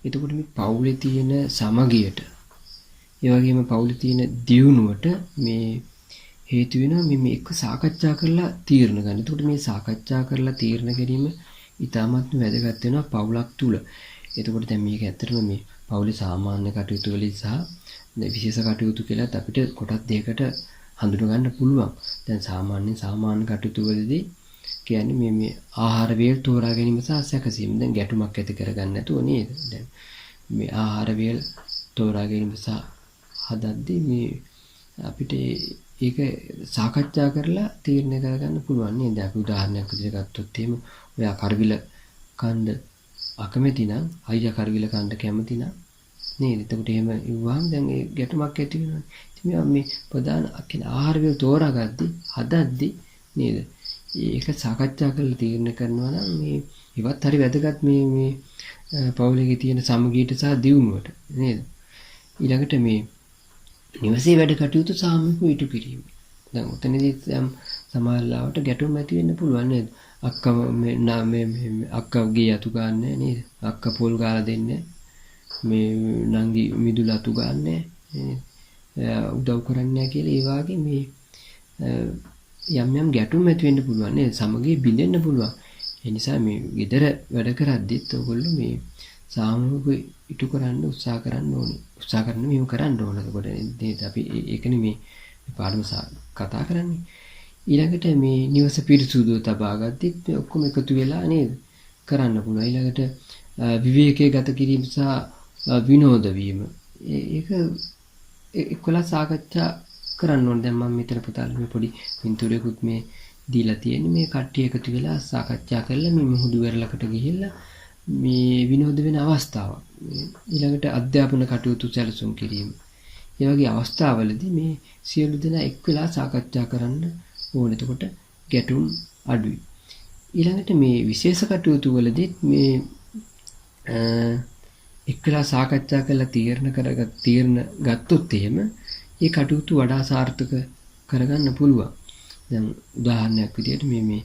Speaker 1: එතකොට මේ පවුලේ තියෙන සමගියට ඒ වගේම පවුලේ තියෙන දියුණුවට මේ හේතු වෙනවා මේ එක්ක සාකච්ඡා කරලා තීරණ ගන්න. එතකොට මේ සාකච්ඡා කරලා තීරණ ගැනීම ඉතාමත් වැදගත් වෙනවා පවුලක් තුල. එතකොට දැන් මේක ඇත්තටම මේ පවුලේ සාමාන්‍ය කටයුතු වලින් සහ විශේෂ කටයුතු කියලා අපිට කොටස් දෙකකට හඳුනා ගන්න පුළුවන්. දැන් සාමාන්‍ය කටයුතු වලදී කියන්නේ මේ ආහාර වේල් තෝරා ගැනීම සහ සැකසීම. දැන් ගැටුමක් ඇති කරගන්න නැතුව නේද? දැන් මේ ආහාර වේල් තෝරා ගැනීම සහ හදද්දී මේ අපිට ඒක සාකච්ඡා කරලා තීරණය කරගන්න පුළුවන් නේද? අපි උදාහරණයක් විදිහට ගත්තොත් එහෙම ඔයා කරවිල කන්න අකමැති නම් අයියා කරවිල කන්න කැමති නම් නේද? එතකොට එහෙම ඉව්වහම දැන් ඒ ගැටුමක් ඇති වෙනවා. ඉතින් මේ ප්‍රධාන ආහාර වේල් තෝරාගද්දී හදද්දී නේද? ඒක සාකච්ඡා කරලා තීරණය කරනවා නම් මේ ඉවත් හරි වැදගත් මේ පවුලේ තියෙන සමගියට සහ දියුණුවට නේද? ඊළඟට මේ නිවසේ වැඩ කටයුතු සාමූහිකව ඉටු කිරීම. දැන් උතනදී සමාජලාවට ගැටුම් ඇති වෙන්න පුළුවන් නේද? අක්කා ගේ අතු ගන්නෑ නේද? අක්කා පොල් ගාලා දෙන්නේ මේ නංගි මිදුල අතු ගන්නෑ උදව් කරන්නේ කියලා ඒ වාගේ මේ යම් ගැටුම් ඇති වෙන්න පුළුවන් නේද? සමගිය බිඳෙන්න පුළුවන්. ඒ නිසා මේ ගෙදර වැඩ කරද්දිත් ඔයගොල්ලෝ මේ සාමූහිකව ඉටු කරන්න උත්සාහ කරන්න ඕනේ. උත්සාහ කරන්න මෙහෙම කරන්න ඕන. එතකොට නේද අපි ඒකනේ මේ පාඩම කතා කරන්නේ. ඊළඟට මේ නිවස පිරිසුදුව තබා ගත්තත් ඔක්කොම එකතු වෙලා නේද කරන්න පුළුවන්. ඊළඟට විවේකයේ ගත කිරීම සහ විනෝද වීම. ඒක එක්කලා සාකච්ඡා කරන්න ඕනේ. දැන් මම මෙතන පුතාලා මේ පොඩි පින්තූරයකුත් මේ දීලා තියෙන්නේ. මේ කට්ටිය එකතු වෙලා සාකච්ඡා කරලා මේ මුහුදු වෙරළකට ගිහිල්ලා මේ විනෝද වෙන අවස්ථාවක්. ඊළඟට අධ්‍යාපන කටයුතු සැලසුම් කිරීම. ඒ වගේ අවස්ථාවලදී මේ සියලු දෙනා එක් වෙලා සාකච්ඡා කරන්න ඕනේ. එතකොට ගැටුම් අඩුයි. ඊළඟට මේ විශේෂ කටයුතු වලදී මේ එක් වෙලා සාකච්ඡා කරලා තීරණ ගත්තොත් එහෙම ඒ කටයුතු වඩා සාර්ථක කරගන්න පුළුවන්. දැන් උදාහරණයක් විදිහට මේ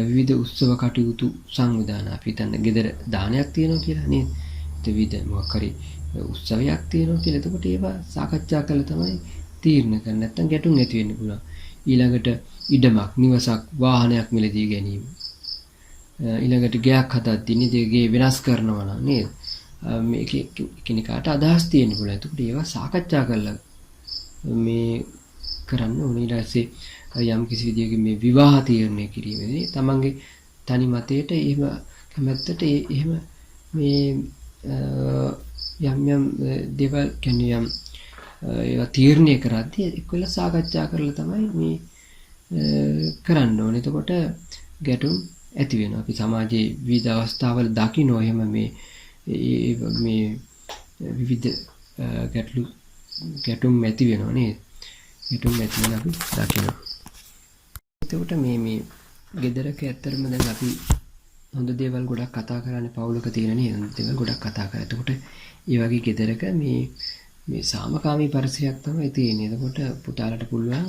Speaker 1: විවිධ උත්සව කටයුතු සංවිධාන අපි හිතන්න ගෙදර දානයක් තියෙනවා කියලා නේද? විවිධ මොකක් හරි උත්සවයක් තියෙනවා කියලා. එතකොට ඒවා සාකච්ඡා කරලා තමයි තීරණ කරන්න. නැත්නම් ගැටුම් ඇති වෙන්න පුළුවන්. ඊළඟට ඉඩමක්, නිවසක්, වාහනයක් මිලදී ගැනීම. ඊළඟට ගයක් හදද්දී නේද ගේ වෙනස් කරනවා නම් නේද? මේක එකිනෙකාට අදහස් තියෙන්න පුළුවන්. එතකොට ඒවා සාකච්ඡා කරලා මේ කරන්න ඕනේ. ඊට පස්සේ යම් කිසි විදියකින් මේ විවාහ තීරණය කිරීමේදී තමන්ගේ තනි මතයට එහෙම කැමැත්තට එහෙම මේ යම් දේවල් කියන්නේ ඒවා තීරණය කරද්දී එක්කලා සාකච්ඡා කරලා තමයි මේ කරන්න ඕනේ. එතකොට ගැටුම් ඇති වෙනවා. අපි සමාජයේ විවිධ අවස්ථාවල දකින්න එහෙම මේ විවිධ ගැටුම් ඇති වෙනවා නේද? ගැටුම් ඇති වෙන අපි දකිනවා. එතකොට මේ ගෙදරක ඇත්තටම දැන් අපි හොඳ දේවල් ගොඩක් කතා කරන්නේ පවුලක තියෙන නේද? හොඳ දේවල් ගොඩක් කතා කරා. එතකොට ඒ වගේ ගෙදරක මේ සාමකාමී පරිසරයක් තමයි තියෙන්නේ. එතකොට පුතාලට පුළුවන්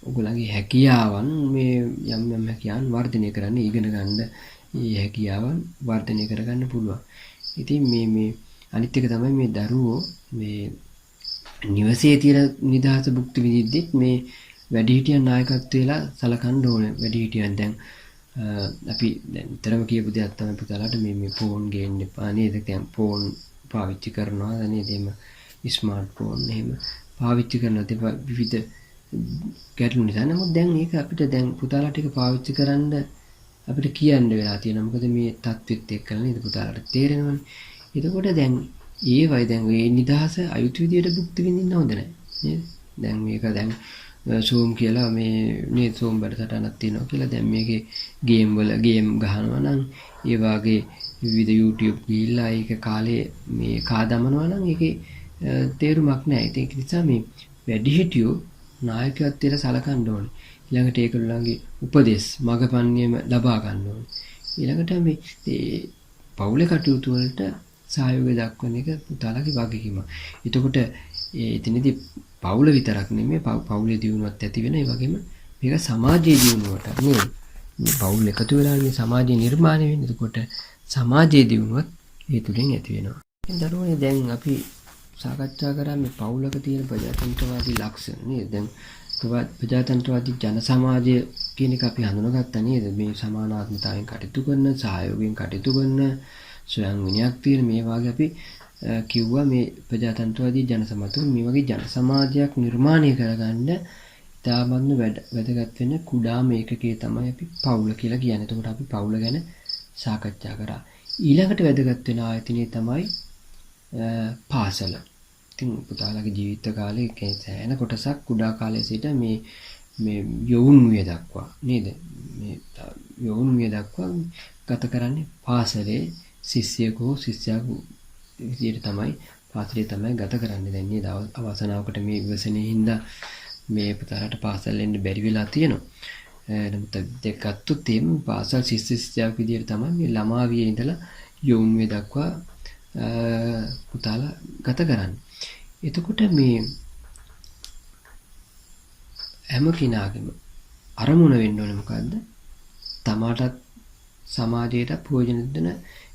Speaker 1: ඔයගොල්ලන්ගේ හැකියාවන් මේ යම් හැකියාවන් වර්ධනය කරන්න ඉගෙන ගන්න. මේ හැකියාවන් වර්ධනය කරගන්න පුළුවන්. ඉතින් මේ අනිත් එක තමයි මේ දරුවෝ මේ නිවසේ තියෙන නිදහස භුක්ති විඳිද්දිත් මේ වැඩිහිටියන් නායකත්වයේලා සලකන්න ඕනේ. වැඩිහිටියන් දැන් අපි දැන් විතරම කියපු දෙයක් තමයි පුතාලාට මේ ෆෝන් ගේන්න එපා නේද? දැන් ෆෝන් පාවිච්චි කරනවා නේද? එහෙම ස්මාර්ට් ෆෝන් එහෙම පාවිච්චි කරනවා විවිධ ගැටලු නිසා. නමුත් දැන් ඒක අපිට දැන් පුතාලාට ඒක පාවිච්චි කරන්න අපිට කියන්න වෙලා තියෙනවා. මොකද මේ තත්ත්වෙත් එක්කලා නේද පුතාලාට තේරෙනවනේ. එතකොට දැන් දැන් මේ නිදහස අයුතු විදියට භුක්ති විඳින්න හොඳ නැහැ නේද? දැන් මේක දැන් Zoom කියලා මේ Zoom වැඩසටහනක් තියෙනවා කියලා දැන් මේකේ ගේම් ගහනවා නම් ඒ වාගේ විවිධ YouTube ගිහිල්ලා ඒක කාලේ මේ කාදමනවා නම් ඒකේ තේරුමක් නැහැ. ඒක නිසා මේ වැඩිහිටියෝ නායකත්වයට සලකන්න ඕනේ. ඊළඟට ඒගොල්ලන්ගේ උපදෙස් මගපන්නියම ලබා ගන්න ඕනේ. ඊළඟට මේ පවුලේ කටයුතු වලට සහයෝගය දක්වන එක පුතාලගේ වගකීම. එතකොට එතනදී පවුල විතරක් නෙමෙයි පවුලේ දියුණුවත් ඇති වෙන ඒ වගේම මේක සමාජයේ දියුණුවට නේද? මේ පවුල එකතු වෙලා මේ සමාජය නිර්මාණය වෙන්නේ. එතකොට සමාජයේ දියුණුවත් ඒ තුලින් ඇති වෙනවා. දරුවනේ දැන් අපි සාකච්ඡා කරා මේ පවුලක තියෙන ප්‍රජාතන්ත්‍රවාදී ලක්ෂණ නේද? දැන් ප්‍රජාතන්ත්‍රවාදී ජන සමාජය කියන එක අපි හඳුනාගත්තා නේද? මේ සමානාත්මතාවයෙන් කටයුතු කරන, සහයෝගයෙන් කටයුතු කරන, ස්වයං විනයක් තියෙන මේ වාගේ අපි කිව්වා මේ ප්‍රජාතන්ත්‍රවාදී ජන සමාජය මේ වගේ ජන සමාජයක් නිර්මාණය කරගන්න ඉතාමත්ම වැදගත් වෙන කුඩාම ඒකකයේ තමයි අපි පවුල කියලා කියන්නේ. එතකොට අපි පවුල ගැන සාකච්ඡා කරා. ඊළඟට වැදගත් වෙන ආයතනය තමයි පාසල. ඉතින් පුතාලගේ ජීවිත කාලේ සෑහෙන කොටසක් කුඩා කාලයේ සිට මේ යොවුන් විය දක්වා නේද? මේ යොවුන් විය දක්වා ගත කරන්නේ පාසලේ ශිෂ්‍යයෙකු හෝ ශිෂ්‍යයෙකු විදියට තමයි පාසලේ තමයි ගත කරන්නේ. දැන් නේද අවසනාවකට මේ විවසනේ හින්දා මේ පුතාලට පාසල් එන්න බැරි වෙලා තියෙනවා. නමුත් දෙකත්තුත් එම් පාසල් ශිෂ්‍යයෙක් විදියට තමයි මේ ළමා වියේ ඉඳලා යොවුන් විය දක්වා පුතාලා ගත කරන්නේ. එතකොට මේ හැම කෙනාගේම අරමුණ වෙන්න ඕනේ මොකද්ද? තමාටත් සමාජයට ප්‍රයෝජන දෙන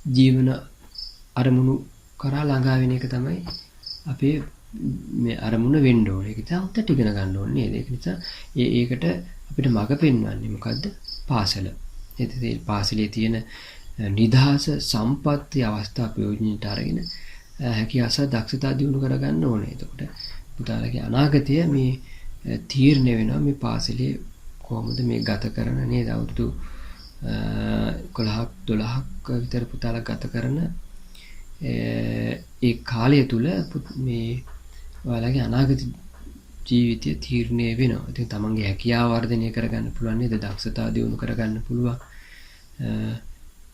Speaker 1: ජීවන අරමුණු කරා ළඟා වෙන එක තමයි අපේ මේ අරමුණ වෙන්න ඕනේ. ඒක නිසා උත්තර ඉගෙන ගන්න ඕනේ නේද? ඒක නිසා ඒකට අපිට මඟ පෙන්වන්නේ මොකද්ද? පාසල. ඒ පාසලේ තියෙන නිදහස සම්පත්‍ය අවස්ථා ප්‍රයෝජනට අරගෙන හැකියාස දක්ෂතා දියුණු කරගන්න ඕනේ. එතකොට පුතාලගේ අනාගතය මේ තීරණය වෙනවා මේ පාසලේ කොහොමද මේ ගත කරන නේද? අවුරුදු 11ක් 12ක් විතර පුතාලා ගත කරන ඒ කාලය තුල මේ ඔයාලගේ අනාගත ජීවිතය තීරණය වෙනවා. ඉතින් තමන්ගේ හැකියාව වර්ධනය කරගන්න පුළුවන් නේද? දක්ෂතා දියුණු කරගන්න පුළුවන්.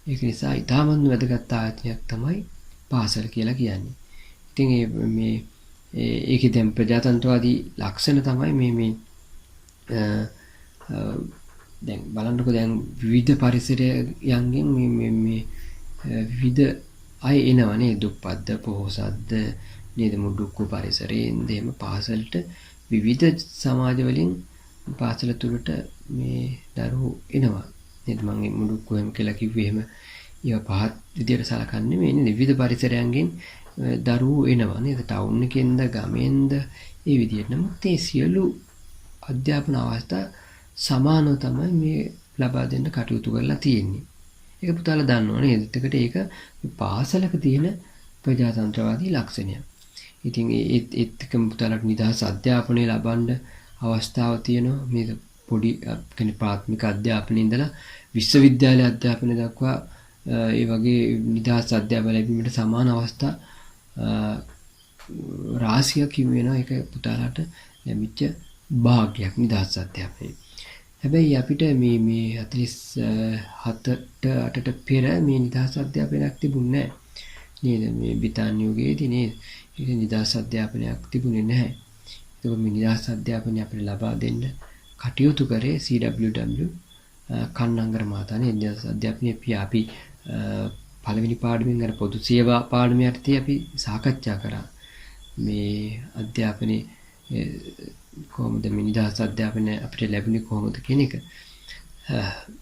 Speaker 1: ඒක නිසා ඊටමත් වැදගත් ආයතනයක් තමයි පාසල කියලා කියන්නේ. ඉතින් මේ ඒකේ දැන් ප්‍රජාතන්ත්‍රවාදී ලක්ෂණ තමයි මේ දැන් බලන්නකො දැන් විවිධ පරිසරයන්ගෙන් මේ විවිධ අය එනවනේ දුප්පත්ද පොහොසත්ද නේද මුඩුක්කු පරිසරයෙන් එහෙම පාසලට විවිධ සමාජ වලින් පාසල තුලට මේ දරුවෝ එනවා නේද? මම මේ මුඩුක්කු එහෙම කියලා කිව්වේ එහෙම ඒවා පහත් විදියට සලකන්නේ මේ නේද? විවිධ පරිසරයන්ගෙන් දරුවෝ එනවා නේද? ටවුන් එකෙන්ද ගමෙන්ද ඒ විදියට. නමුත් මේ සියලු අධ්‍යාපන අවස්ථා සමානව තමයි මේ ලබා දෙන්න කටයුතු කරලා තියෙන්නේ. ඒක පුතාලා දන්නවා නේද? එතකොට ඒක පාසලක තියෙන ප්‍රජාතන්ත්‍රවාදී ලක්ෂණයක්. ඉතින් ඒත් එක්කම පුතාලට නිදහස් අධ්‍යාපනය ලබන්න අවස්ථාව තියෙනවා. මේ පොඩි කෙනෙක් ප්‍රාථමික අධ්‍යාපනයේ ඉඳලා විශ්වවිද්‍යාල අධ්‍යාපනය දක්වා ඒ වගේ නිදහස් අධ්‍යාපනය ලැබීමට සමාන අවස්ථා රාශියක් හිමි වෙනවා. ඒක පුතාලට ලැබිච්ච භාග්යක් නිදහස් අධ්‍යාපනය. හැබැයි අපිට මේ 47ට 8ට පෙර මේ නිදහස් අධ්‍යාපනයක් තිබුණේ නැහැ. නේද? මේ බ්‍රිතාන්‍ය යුගයේදී නේද? ඒක නිදහස් අධ්‍යාපනයක් තිබුණේ නැහැ. ඒක මේ නිදහස් අධ්‍යාපනය අපිට ලබා දෙන්න කටයුතු කරේ CWW කන්නංගර මහතා නේද? නිදහස් අධ්‍යාපනය අපි පළවෙනි පාඩමෙන් අර පොදු සේවා පාඩම යටතේ අපි සාකච්ඡා කරා. මේ අධ්‍යාපනයේ කොහොමද මේ නිදහස් අධ්‍යාපනය අපිට ලැබුණේ කොහොමද කියන එක.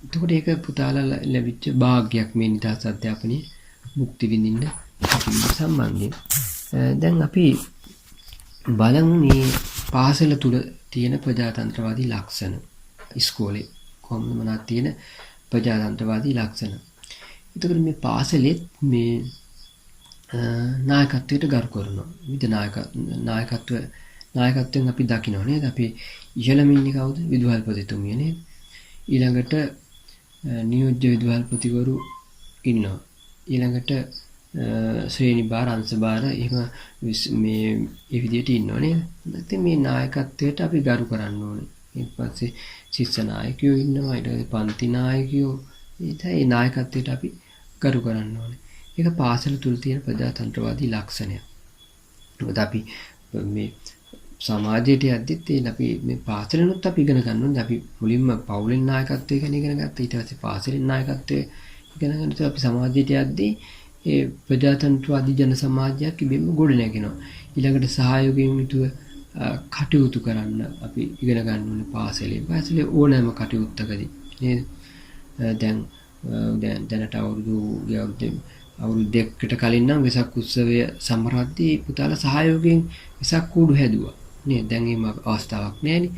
Speaker 1: එතකොට ඒක පුතාලා ලැබිච්ච භාග්යක් මේ නිදහස් අධ්‍යාපනයේ මුක්ති විඳින්න සම්බන්ධයෙන්. දැන් අපි බලමු මේ පාසල තුල තියෙන ප්‍රජාතන්ත්‍රවාදී ලක්ෂණ. ඉස්කෝලේ කොහොමද මොනවද තියෙන ප්‍රජාතන්ත්‍රවාදී ලක්ෂණ. එතකොට මේ පාසලෙත් මේ නායකත්වයට ගරු කරනවා. විවිධ නායකත්වයෙන් අපි දකිනවා නේද? අපි ඉහළම ඉන්නේ කවුද? විදුහල්පතිතුමිය නේද? ඊළඟට නියෝජ්‍ය විදුහල්පතිවරු ඉන්නවා. ඊළඟට ශ්‍රේණි භාර අංශ භාර එහෙම මේ ඒ විදිහට ඉන්නවා නේද? ඉතින් මේ නායකත්වයට අපි ගරු කරන්න ඕනේ. ඊට පස්සේ ශිෂ්‍ය නායකයෝ ඉන්නවා. ඊට පස්සේ පන්ති නායකයෝ. ඒ නායකත්වයට අපි ගරු කරන්න ඕනේ. ඒක පාසල තුල තියෙන ප්‍රජාතන්ත්‍රවාදී ලක්ෂණයක්. මොකද අපි මේ සමාජයට යද්දිත් අපි මේ පාසලෙනුත් අපි ඉගෙන ගන්න ඕනේ. අපි මුලින්ම පවුලෙන් නායකත්වය ගැන ඉගෙන ගත්තා. ඊට පස්සේ පාසලෙන් නායකත්වය ඉගෙන ගන්නත් අපි සමාජයට යද්දී ඒ ප්‍රජාතන්ත්‍රවාදී ජන සමාජයක් ඉබේම ගොඩ නැගෙනවා. ඊළඟට සහයෝගයෙන් යුතුව කටයුතු කරන්න අපි ඉගෙන ගන්න ඕනේ පාසලේ. පාසලේ ඕනෑම කටයුත්තකදී නේද? දැනට අවුරුදු අවුරුදු දෙකකට කලින් නම් වෙසක් උත්සවය සමරද්දී පුතාලා සහයෝගයෙන් වෙසක් කූඩු හැදුවා. නේද? දැන් එහෙම අවස්ථාවක් නැහැනේ.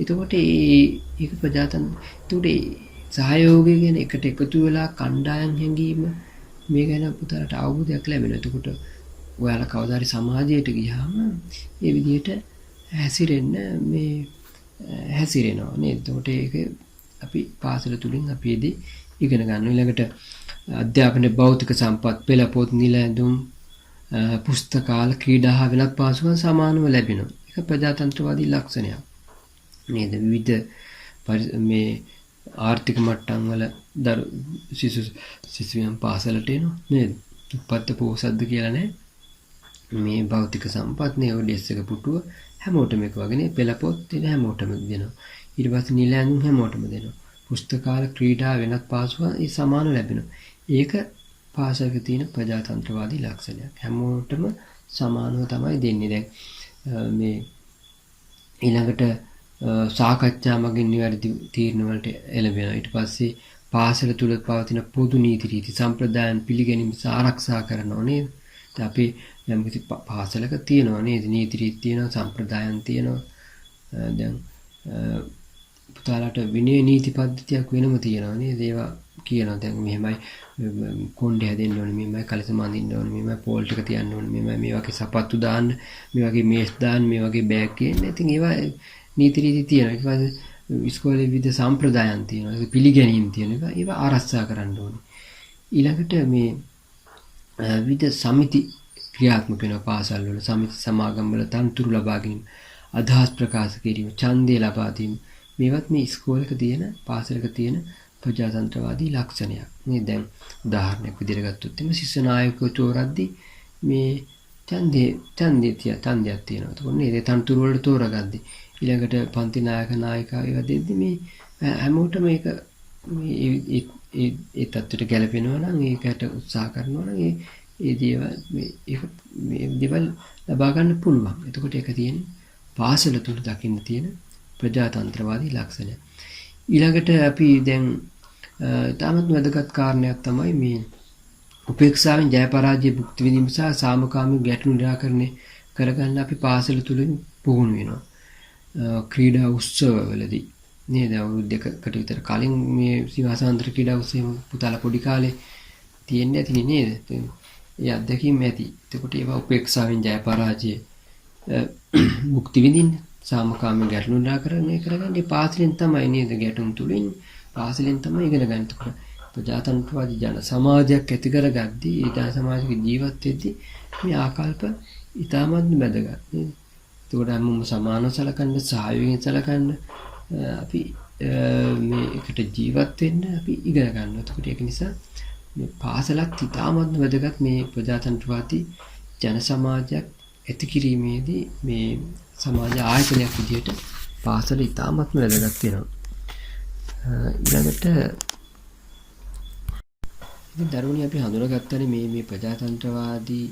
Speaker 1: එතකොට ඒක එතකොට සහයෝගය ගැන එකට එකතු වෙලා කණ්ඩායම් හැංගීම මේ ගැන පුතාලට අවබෝධයක් ලැබෙනවා. එතකොට ඔයාලා කවදා හරි සමාජයට ගියාම මේ විදිහට හැසිරෙනවා නේද? එතකොට ඒක අපි පාසල තුලින් අපි එදී ඉගෙන ගන්න. ඊළඟට අධ්‍යාපනයේ භෞතික සම්පත්, පෙළ පොත්, නිල ඇඳුම්, පුස්තකාල, ක්‍රීඩා වෙනත් පාසුකම් සමානව ලැබෙනවා. ඒක ප්‍රජාතන්ත්‍රවාදී ලක්ෂණයක්. නේද? විවිධ මේ ආර්ථික මට්ටම් වල සිසුයන් පාසලට එනවා නේද? උපත්ත පොහොසත්ද කියලා නැහැ. මේ භෞතික සම්පත් නේ ඔය ඩෙස් එක පුටුව හැමෝටම එක වගේ නේ. පෙළ පොත් දෙන හැමෝටම දෙනවා. ඊට පස්සේ නිල ඇඳුම් හැමෝටම දෙනවා. පුස්තකාල, ක්‍රීඩා වෙනත් පාසුකම් ඒ සමාන ලැබෙනවා. ඒක පාසලක තියෙන ප්‍රජාතන්ත්‍රවාදී ලක්ෂණයක්. හැමෝටම සමානව තමයි දෙන්නේ. දැන් මේ ඊළඟට සාකච්ඡා මගින් නිවැරදි තීරණ වලට එළඹෙනවා. ඊට පස්සේ පාසල තුල පවතින පොදු නීති රීති සම්ප්‍රදායන් පිළිගැනීම ආරක්ෂා කරනවා නේද? අපි යම් කිසි පාසලක තියෙනවා නේද? නීති රීති තියෙනවා, සම්ප්‍රදායන් තියෙනවා. දැන් පුතාලට විනය නීති පද්ධතියක් වෙනම තියෙනවා නේද? ඒවා කියනවා දැන් මෙහෙමයි කොණ්ඩේ හැදෙන්න ඕනේ, මෙහෙමයි කලසම අඳින්න ඕනේ, මෙහෙමයි පෝල් ටික තියන්න ඕනේ, මෙහෙමයි මේ වගේ සපත්තු දාන්න, මේ වගේ මේස් දාන්න, මේ වගේ බෑග් ගේන්න. ඉතින් ඒවා නීති රීති තියෙනවා. ඊට පස්සේ ඉස්කෝලේ විවිධ සම්ප්‍රදායන් තියෙනවා. ඒක පිළිගැනීම් තියෙනවා. ඒවා ආරක්ෂා කරන්න ඕනේ. ඊළඟට මේ විවිධ සමිති ක්‍රියාත්මක වෙනවා පාසල් වල. සමිති සමාගම් වල තනතුරු ලබා ගැනීම, අදහස් ප්‍රකාශ කිරීම, ඡන්දය ලබා දීම. මේවත් මේ ඉස්කෝලේක තියෙන පාසලක තියෙන ප්‍රජාතන්ත්‍රවාදී ලක්ෂණයක්. මේ දැන් උදාහරණයක් විදිහට ගත්තොත් එimhe ශිෂ්‍ය නායකයෝ තෝරද්දී මේ ඡන්දයක් තියෙනවා. එතකොට නේද තනතුරු වලට තෝරගද්දී ඊළඟට පන්ති නායක නායිකා ඒවා දෙද්දි මේ හැමෝටම මේක ඒ තත්ත්වයට ගැලපෙනවා නම් ඒකට උත්සාහ කරනවා නම් ඒ දේවල් ලබා ගන්න පුළුවන්. එතකොට ඒක තියෙන්නේ පාසල තුල දකින්න තියෙන ප්‍රජාතන්ත්‍රවාදී ලක්ෂණය. ඊළඟට අපි දැන් තාමත් වැදගත් කාරණයක් තමයි මේ උපේක්ෂාවෙන් ජය පරාජය භුක්ති විඳීම සහ සාමකාමී ගැටලු නිරාකරණය කරගන්න අපි පාසල තුලින් පුහුණු වෙනවා. ක්‍රීඩා උත්සවවලදී නේද? අවුරුදු දෙකකට විතර කලින් මේ සිංහාසාන්තර ක්‍රීඩා උත්සවය පුතාලා පොඩි කාලේ තියෙන්නේ ඇතිනේ නේද? ඒ අත්දැකීම් ඇති. එතකොට ඒවා උපේක්ෂාවෙන් ජය පරාජය භුක්ති විඳින්න සාමකාමී ගැටලු නිරාකරණය කරගන්නේ පාසලෙන් තමයි නේද? ගැටුම් තුලින් පාසලෙන් තමයි ඉගෙන ගන්න. එතකොට ප්‍රජාතන්ත්‍රවාදී ජන සමාජයක් ඇති කරගද්දී ඒ ජන සමාජික ජීවත් වෙද්දී මේ ආකල්ප ඉතාමත් වැදගත් නේද? එතකොට හැමෝම සමානව සලකන්න, සහයෝගයෙන් සලකන්න අපි මේ එකට ජීවත් වෙන්න අපි ඉගෙන ගන්නවා. එතකොට ඒක නිසා මේ පාසලත් ඉතාමත් වැදගත් මේ ප්‍රජාතන්ත්‍රවාදී ජන සමාජයක් ඇති කිරීමේදී මේ සමාජ ආයතනයක් විදිහට පාසල ඉතාමත් වැදගත් වෙනවා. ඊළඟට ඉතින් දරුවනි අපි හඳුනාගත්තනේ මේ ප්‍රජාතන්ත්‍රවාදී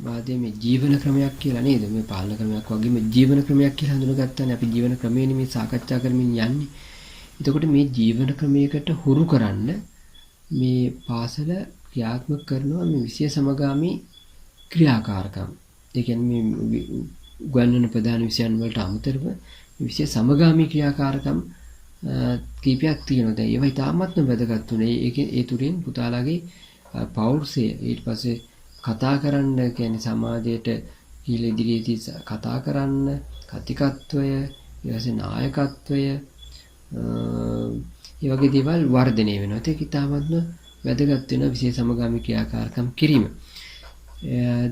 Speaker 1: වාදයේ මේ ජීවන ක්‍රමයක් කියලා නේද? මේ පාලන ක්‍රමයක් වගේ මේ ජීවන ක්‍රමයක් කියලා හඳුනාගත්තනේ. අපි ජීවන ක්‍රමයනේ මේ සාකච්ඡා කරමින් යන්නේ. එතකොට මේ ජීවන ක්‍රමයකට හුරු කරන්න මේ පාසල ක්‍රියාත්මක කරනවා මේ විෂය සමගාමී ක්‍රියාකාරකම්. ඒ කියන්නේ මේ උගන්වන ප්‍රධාන විෂයන් වලට අමතරව විෂය සමගාමී ක්‍රියාකාරකම් කීපයක් තියෙනවා. දැන් ඒවා ඉතාමත්ම වැදගත් උනේ. ඒ තුලින් පුතාලාගේ පෞරුෂය ඊට පස්සේ කතා කරන්න කියන්නේ සමාජයට කියලා ඉදිරියේදී කතා කරන්න කතිකත්වය ඊළඟට නායකත්වය ඒ වගේ දේවල් වර්ධනය වෙනවා. ඒක ඉතාමත්ම වැදගත් වෙන විශේෂ සමගාමී ක්‍රියාකාරකම් කිරීම.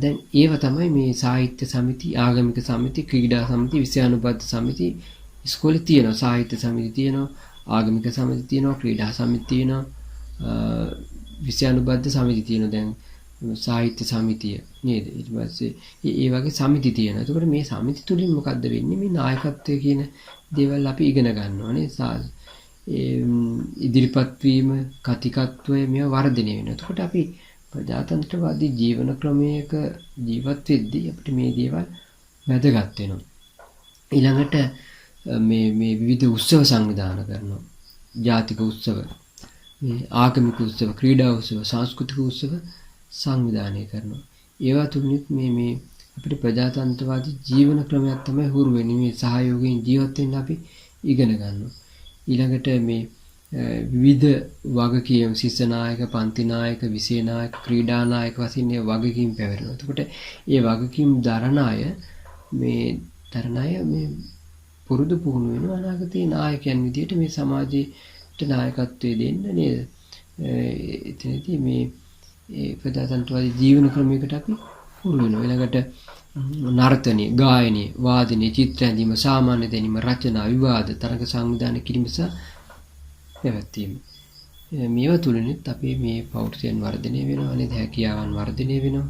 Speaker 1: දැන් ඒව තමයි මේ සාහිත්‍ය සමිති, ආගමික සමිති, ක්‍රීඩා සමිති, විෂයානුබද්ධ සමිති ඉස්කෝලේ තියෙනවා. සාහිත්‍ය සමිති තියෙනවා, ආගමික සමිති තියෙනවා, ක්‍රීඩා සමිති තියෙනවා, විෂයානුබද්ධ සමිති තියෙනවා. දැන් සාහිත්‍ය සමිතිය නේද? ඊට පස්සේ ඒ වගේ සමිති තියෙනවා. එතකොට මේ සමිති තුලින් මොකද්ද වෙන්නේ? මේ නායකත්වය කියන දේවල් අපි ඉගෙන ගන්නවා නේ. ඉදිරිපත් වීම, කතිකත්වය මේවා වර්ධනය වෙනවා. එතකොට අපි ප්‍රජාතන්ත්‍රවාදී ජීවන ක්‍රමයක ජීවත් වෙද්දී අපිට මේ දේවල් වැදගත් වෙනවා. ඊළඟට මේ විවිධ උත්සව සංවිධානය කරනවා. ජාතික උත්සව, මේ ආගමික උත්සව, ක්‍රීඩා උත්සව, සංස්කෘතික උත්සව සංවිධානය කරනවා. ඒවා තුලින් මේ අපිට ප්‍රජාතන්ත්‍රවාදී ජීවන ක්‍රමයක් තමයි හුරු වෙන්නේ. මේ සහයෝගයෙන් ජීවත් වෙන්න අපි ඉගෙන ගන්නවා. ඊළඟට මේ විවිධ වගකීම් ශිෂ්‍ය නායක, පන්ති නායක, විෂය නායක, ක්‍රීඩා නායක වශයෙන් මේ වගකීම් පැවරෙනවා. එතකොට මේ වගකීම් දරන අය මේ පුරුදු පුහුණු වෙනවා අනාගතයේ නායකයන් විදියට මේ සමාජයට නායකත්වයේ දෙන්න නේද? එතනදී මේ ප්‍රජාතන්ත්‍රවාදී ජීවන ක්‍රමයකට අපි හුරු වෙනවා. ඊළඟට නර්තනය, ගායනය, වාදනය, චිත්‍ර ඇඳීම, සාමාන්‍ය දැනීම, රචනා, විවාද, තරඟ සංවිධානය කිරීම සහ පැවැත්වීම. මේවා තුලිනුත් අපේ මේ පෞරුෂයන් වර්ධනය වෙනවා නේද? හැකියාවන් වර්ධනය වෙනවා.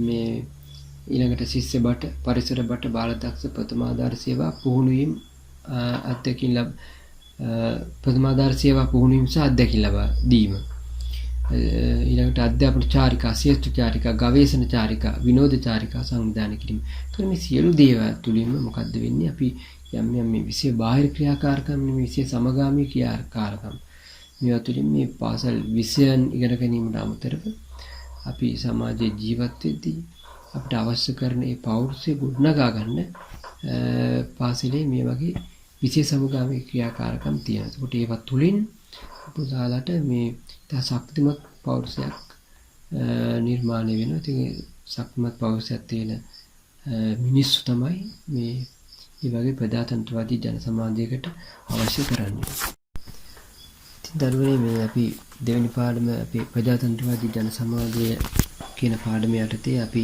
Speaker 1: මේ ඊළඟට ශිෂ්‍ය බට, පරිසර බට, බාලදක්ෂ ප්‍රථමාධාර සේවා පුහුණුවීම් අධ්‍යක්ෂින් ප්‍රථමාධාර සේවා පුහුණුවීම සහ අධ්‍යක්ෂින් ලබා දීම. ඊළඟට අධ්‍යාපන චාරිකා, ශ්‍රේෂ්ඨ චාරිකා, ගවේෂණ චාරිකා, විනෝද චාරිකා සංවිධානය කිරීම. ඒතර මේ සියලු දේවල් තුලින්ම මොකද්ද වෙන්නේ? අපි යම් මේ විශේෂ බාහිර ක්‍රියාකාරකම්, මේ විශේෂ සමගාමී ක්‍රියාකාරකම් මේවා තුලින් මේ පාසල් විෂයන් ඉගෙන ගැනීමට අමතරව අපි සමාජයේ ජීවත් වෙද්දී අපිට අවශ්‍ය කරන ඒ පෞරුෂය ගොඩනගා ගන්න පාසලේ මේ වගේ විශේෂ සමගාමී ක්‍රියාකාරකම් තියෙනවා. ඒකට ඒවා තුලින් පුතාලට මේ ශක්තිමත් පෞරුෂයක් නිර්මාණය වෙනවා. ඉතින් ශක්තිමත් පෞරුෂයක් තියෙන මිනිස්සු තමයි මේ වගේ ප්‍රජාතන්ත්‍රවාදී ජන සමාජයකට අවශ්‍ය කරන්නේ. ඉතින් දරුවනේ මේ අපි දෙවෙනි පාඩම අපි ප්‍රජාතන්ත්‍රවාදී ජන සමාජය කියන පාඩම යටතේ අපි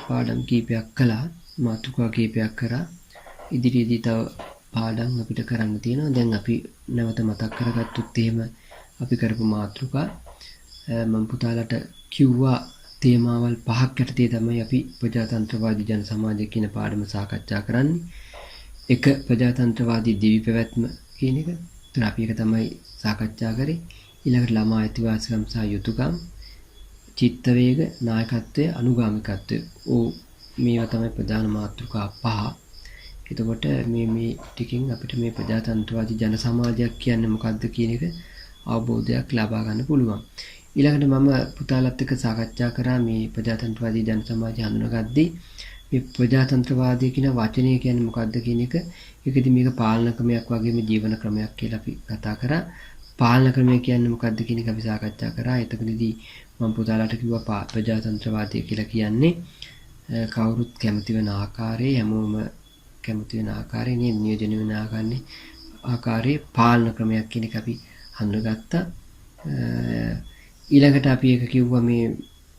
Speaker 1: පාඩම් කීපයක් කළා, මාතෘකා කීපයක් කරා. ඉදිරියේදී තව පාඩම් අපිට කරන්න තියෙනවා. දැන් අපි නැවත මතක් කරගත්තොත් එහෙම අපි කරපු මාතෘකා මම පුතාලට කිව්වා තේමාවල් 5ක් යටතේ තමයි අපි ප්‍රජාතන්ත්‍රවාදී ජන සමාජය කියන පාඩම සාකච්ඡා කරන්නේ. එක ප්‍රජාතන්ත්‍රවාදී දිවි පැවැත්ම කියන එක. ඒතර අපි ඒක තමයි සාකච්ඡා කරේ. ඊළඟට ළමා අයිතිවාසිකම් සහ යුතුයකම්, චිත්ත වේග, නායකත්වය, අනුගාමිකත්වය. මේවා තමයි ප්‍රධාන මාතෘකා 5. එතකොට මේ ටිකෙන් අපිට මේ ප්‍රජාතන්ත්‍රවාදී ජන සමාජයක් කියන්නේ මොකක්ද කියන එක අවබෝධයක් ලබා ගන්න පුළුවන්. ඊළඟට මම පුතාලත් එක්ක සාකච්ඡා කරා මේ ප්‍රජාතන්ත්‍රවාදී ජන සමාජය හඳුනාගද්දී මේ ප්‍රජාතන්ත්‍රවාදී කියන වචනය කියන්නේ මොකක්ද කියන එක. ඒකෙදි මේක පාලන ක්‍රමයක් වගේම ජීවන ක්‍රමයක් කියලා අපි කතා කරා. පාලන ක්‍රමය කියන්නේ මොකක්ද කියන එක අපි සාකච්ඡා කරා. එතකදී මම පුතාලට කිව්වා ප්‍රජාතන්ත්‍රවාදී කියලා කියන්නේ කවුරුත් කැමති වෙන ආකාරයේ, හැමෝම කැමති වෙන ආකාරයේ නියෝජනය වෙන ආකාරයේ පාලන ක්‍රමයක් කියන එක අපි හඳුනාගත්තා. ඊළඟට අපි ඒක කිව්වා මේ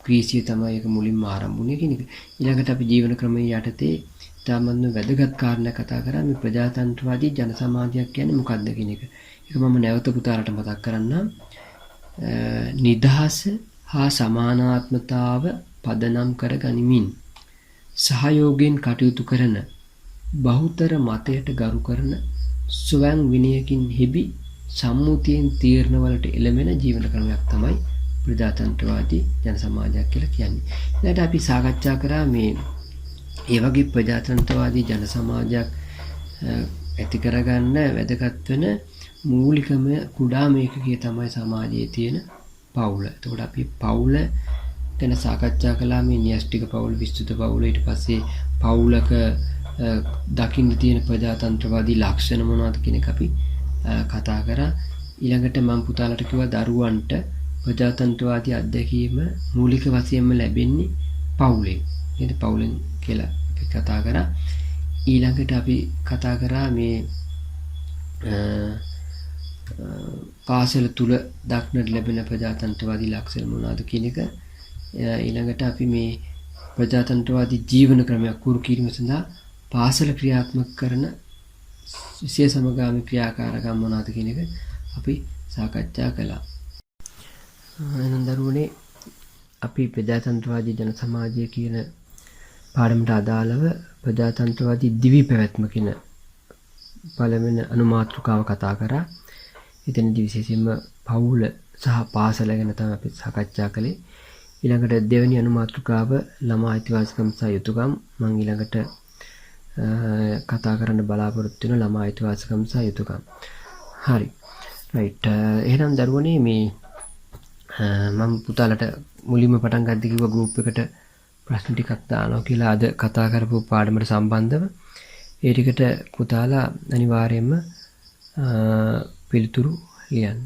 Speaker 1: ක්‍රීසිය තමයි ඒක මුලින්ම ආරම්භ වුණේ කියන එක. ඊළඟට අපි ජීවන ක්‍රමයේ යටතේ තාමත් වැදගත් කාරණා කතා කරා මේ ප්‍රජාතන්ත්‍රවාදී ජන සමාජයක් කියන්නේ මොකක්ද කියන එක. ඒක මම නැවත පුතාලට මතක් කරන්නම්. නිදහස හා සමානාත්මතාව පදනම් කර ගනිමින් සහයෝගයෙන් කටයුතු කරන, බහුතර මතයට ගරු කරන, ස්වයං විනයකින් හිබි සම්මුතියෙන් තීරණවලට එළඹෙන ජීවන ක්‍රමයක් තමයි ප්‍රජාතන්ත්‍රවාදී ජන සමාජයක් කියලා කියන්නේ. ඊළඟට අපි සාකච්ඡා කරා මේ වගේ ප්‍රජාතන්ත්‍රවාදී ජන සමාජයක් ඇති කරගන්න වැදගත් වෙන මූලිකම කුඩාම ඒකකය තමයි සමාජයේ තියෙන පවුල. එතකොට අපි පවුල ගැන සාකච්ඡා කළා. මේ න්‍යෂ්ටික පවුල, විස්තృత පවුල, ඊට පස්සේ පවුලක දකින්න තියෙන ප්‍රජාතන්ත්‍රවාදී ලක්ෂණ මොනවද කියන එක අපි කතා කරා. ඊළඟට මම පුතාලට කිව්වා දරුවන්ට ප්‍රජාතන්ත්‍රවාදී අත්දැකීම මූලික වශයෙන්ම ලැබෙන්නේ පවුලෙන්. නේද? පවුලෙන් කියලා අපි කතා කරා. ඊළඟට අපි කතා කරා මේ පාසල තුල දක්නට ලැබෙන ප්‍රජාතන්ත්‍රවාදී ලක්ෂණ මොනවද කියන එක. ඊළඟට අපි මේ ප්‍රජාතන්ත්‍රවාදී ජීවන ක්‍රමයක් කුරු කිරීම සඳහා පාසල ක්‍රියාත්මක කරන විශේෂ සමගාමී ක්‍රියාකාරකම් මොනවද කියන එක අපි සාකච්ඡා කළා. එහෙනම් දරුවනේ අපි ප්‍රජාතන්ත්‍රවාදී ජන සමාජය කියන පාඩමට අදාළව ප්‍රජාතන්ත්‍රවාදී දිවි පැවැත්ම කියන පළවෙනි අනුමාතෘකාව කතා කරා. එතනදී විශේෂයෙන්ම පවුල සහ පාසල ගැන තමයි අපි සාකච්ඡා කළේ. ඊළඟට දෙවෙනි අනුමාතෘකාව ළමා අයිතිවාසිකම් සහ යුතුයකම්. මම ඊළඟට කතා කරන්න බලාපොරොත්තු වෙන ළමා අයිතිවාසිකම් සහ යුතුයකම්. හරි. රයිට්. එහෙනම් දරුවනේ මේ මම පුතාලට මුලින්ම පටන් ගද්දි කිව්වා ගෲප් එකට ප්‍රශ්න ටිකක් දානවා කියලා අද කතා කරපු පාඩමට සම්බන්ධව. ඒ ටිකට පුතාලා අනිවාර්යයෙන්ම පිළිතුරු ලියන්න.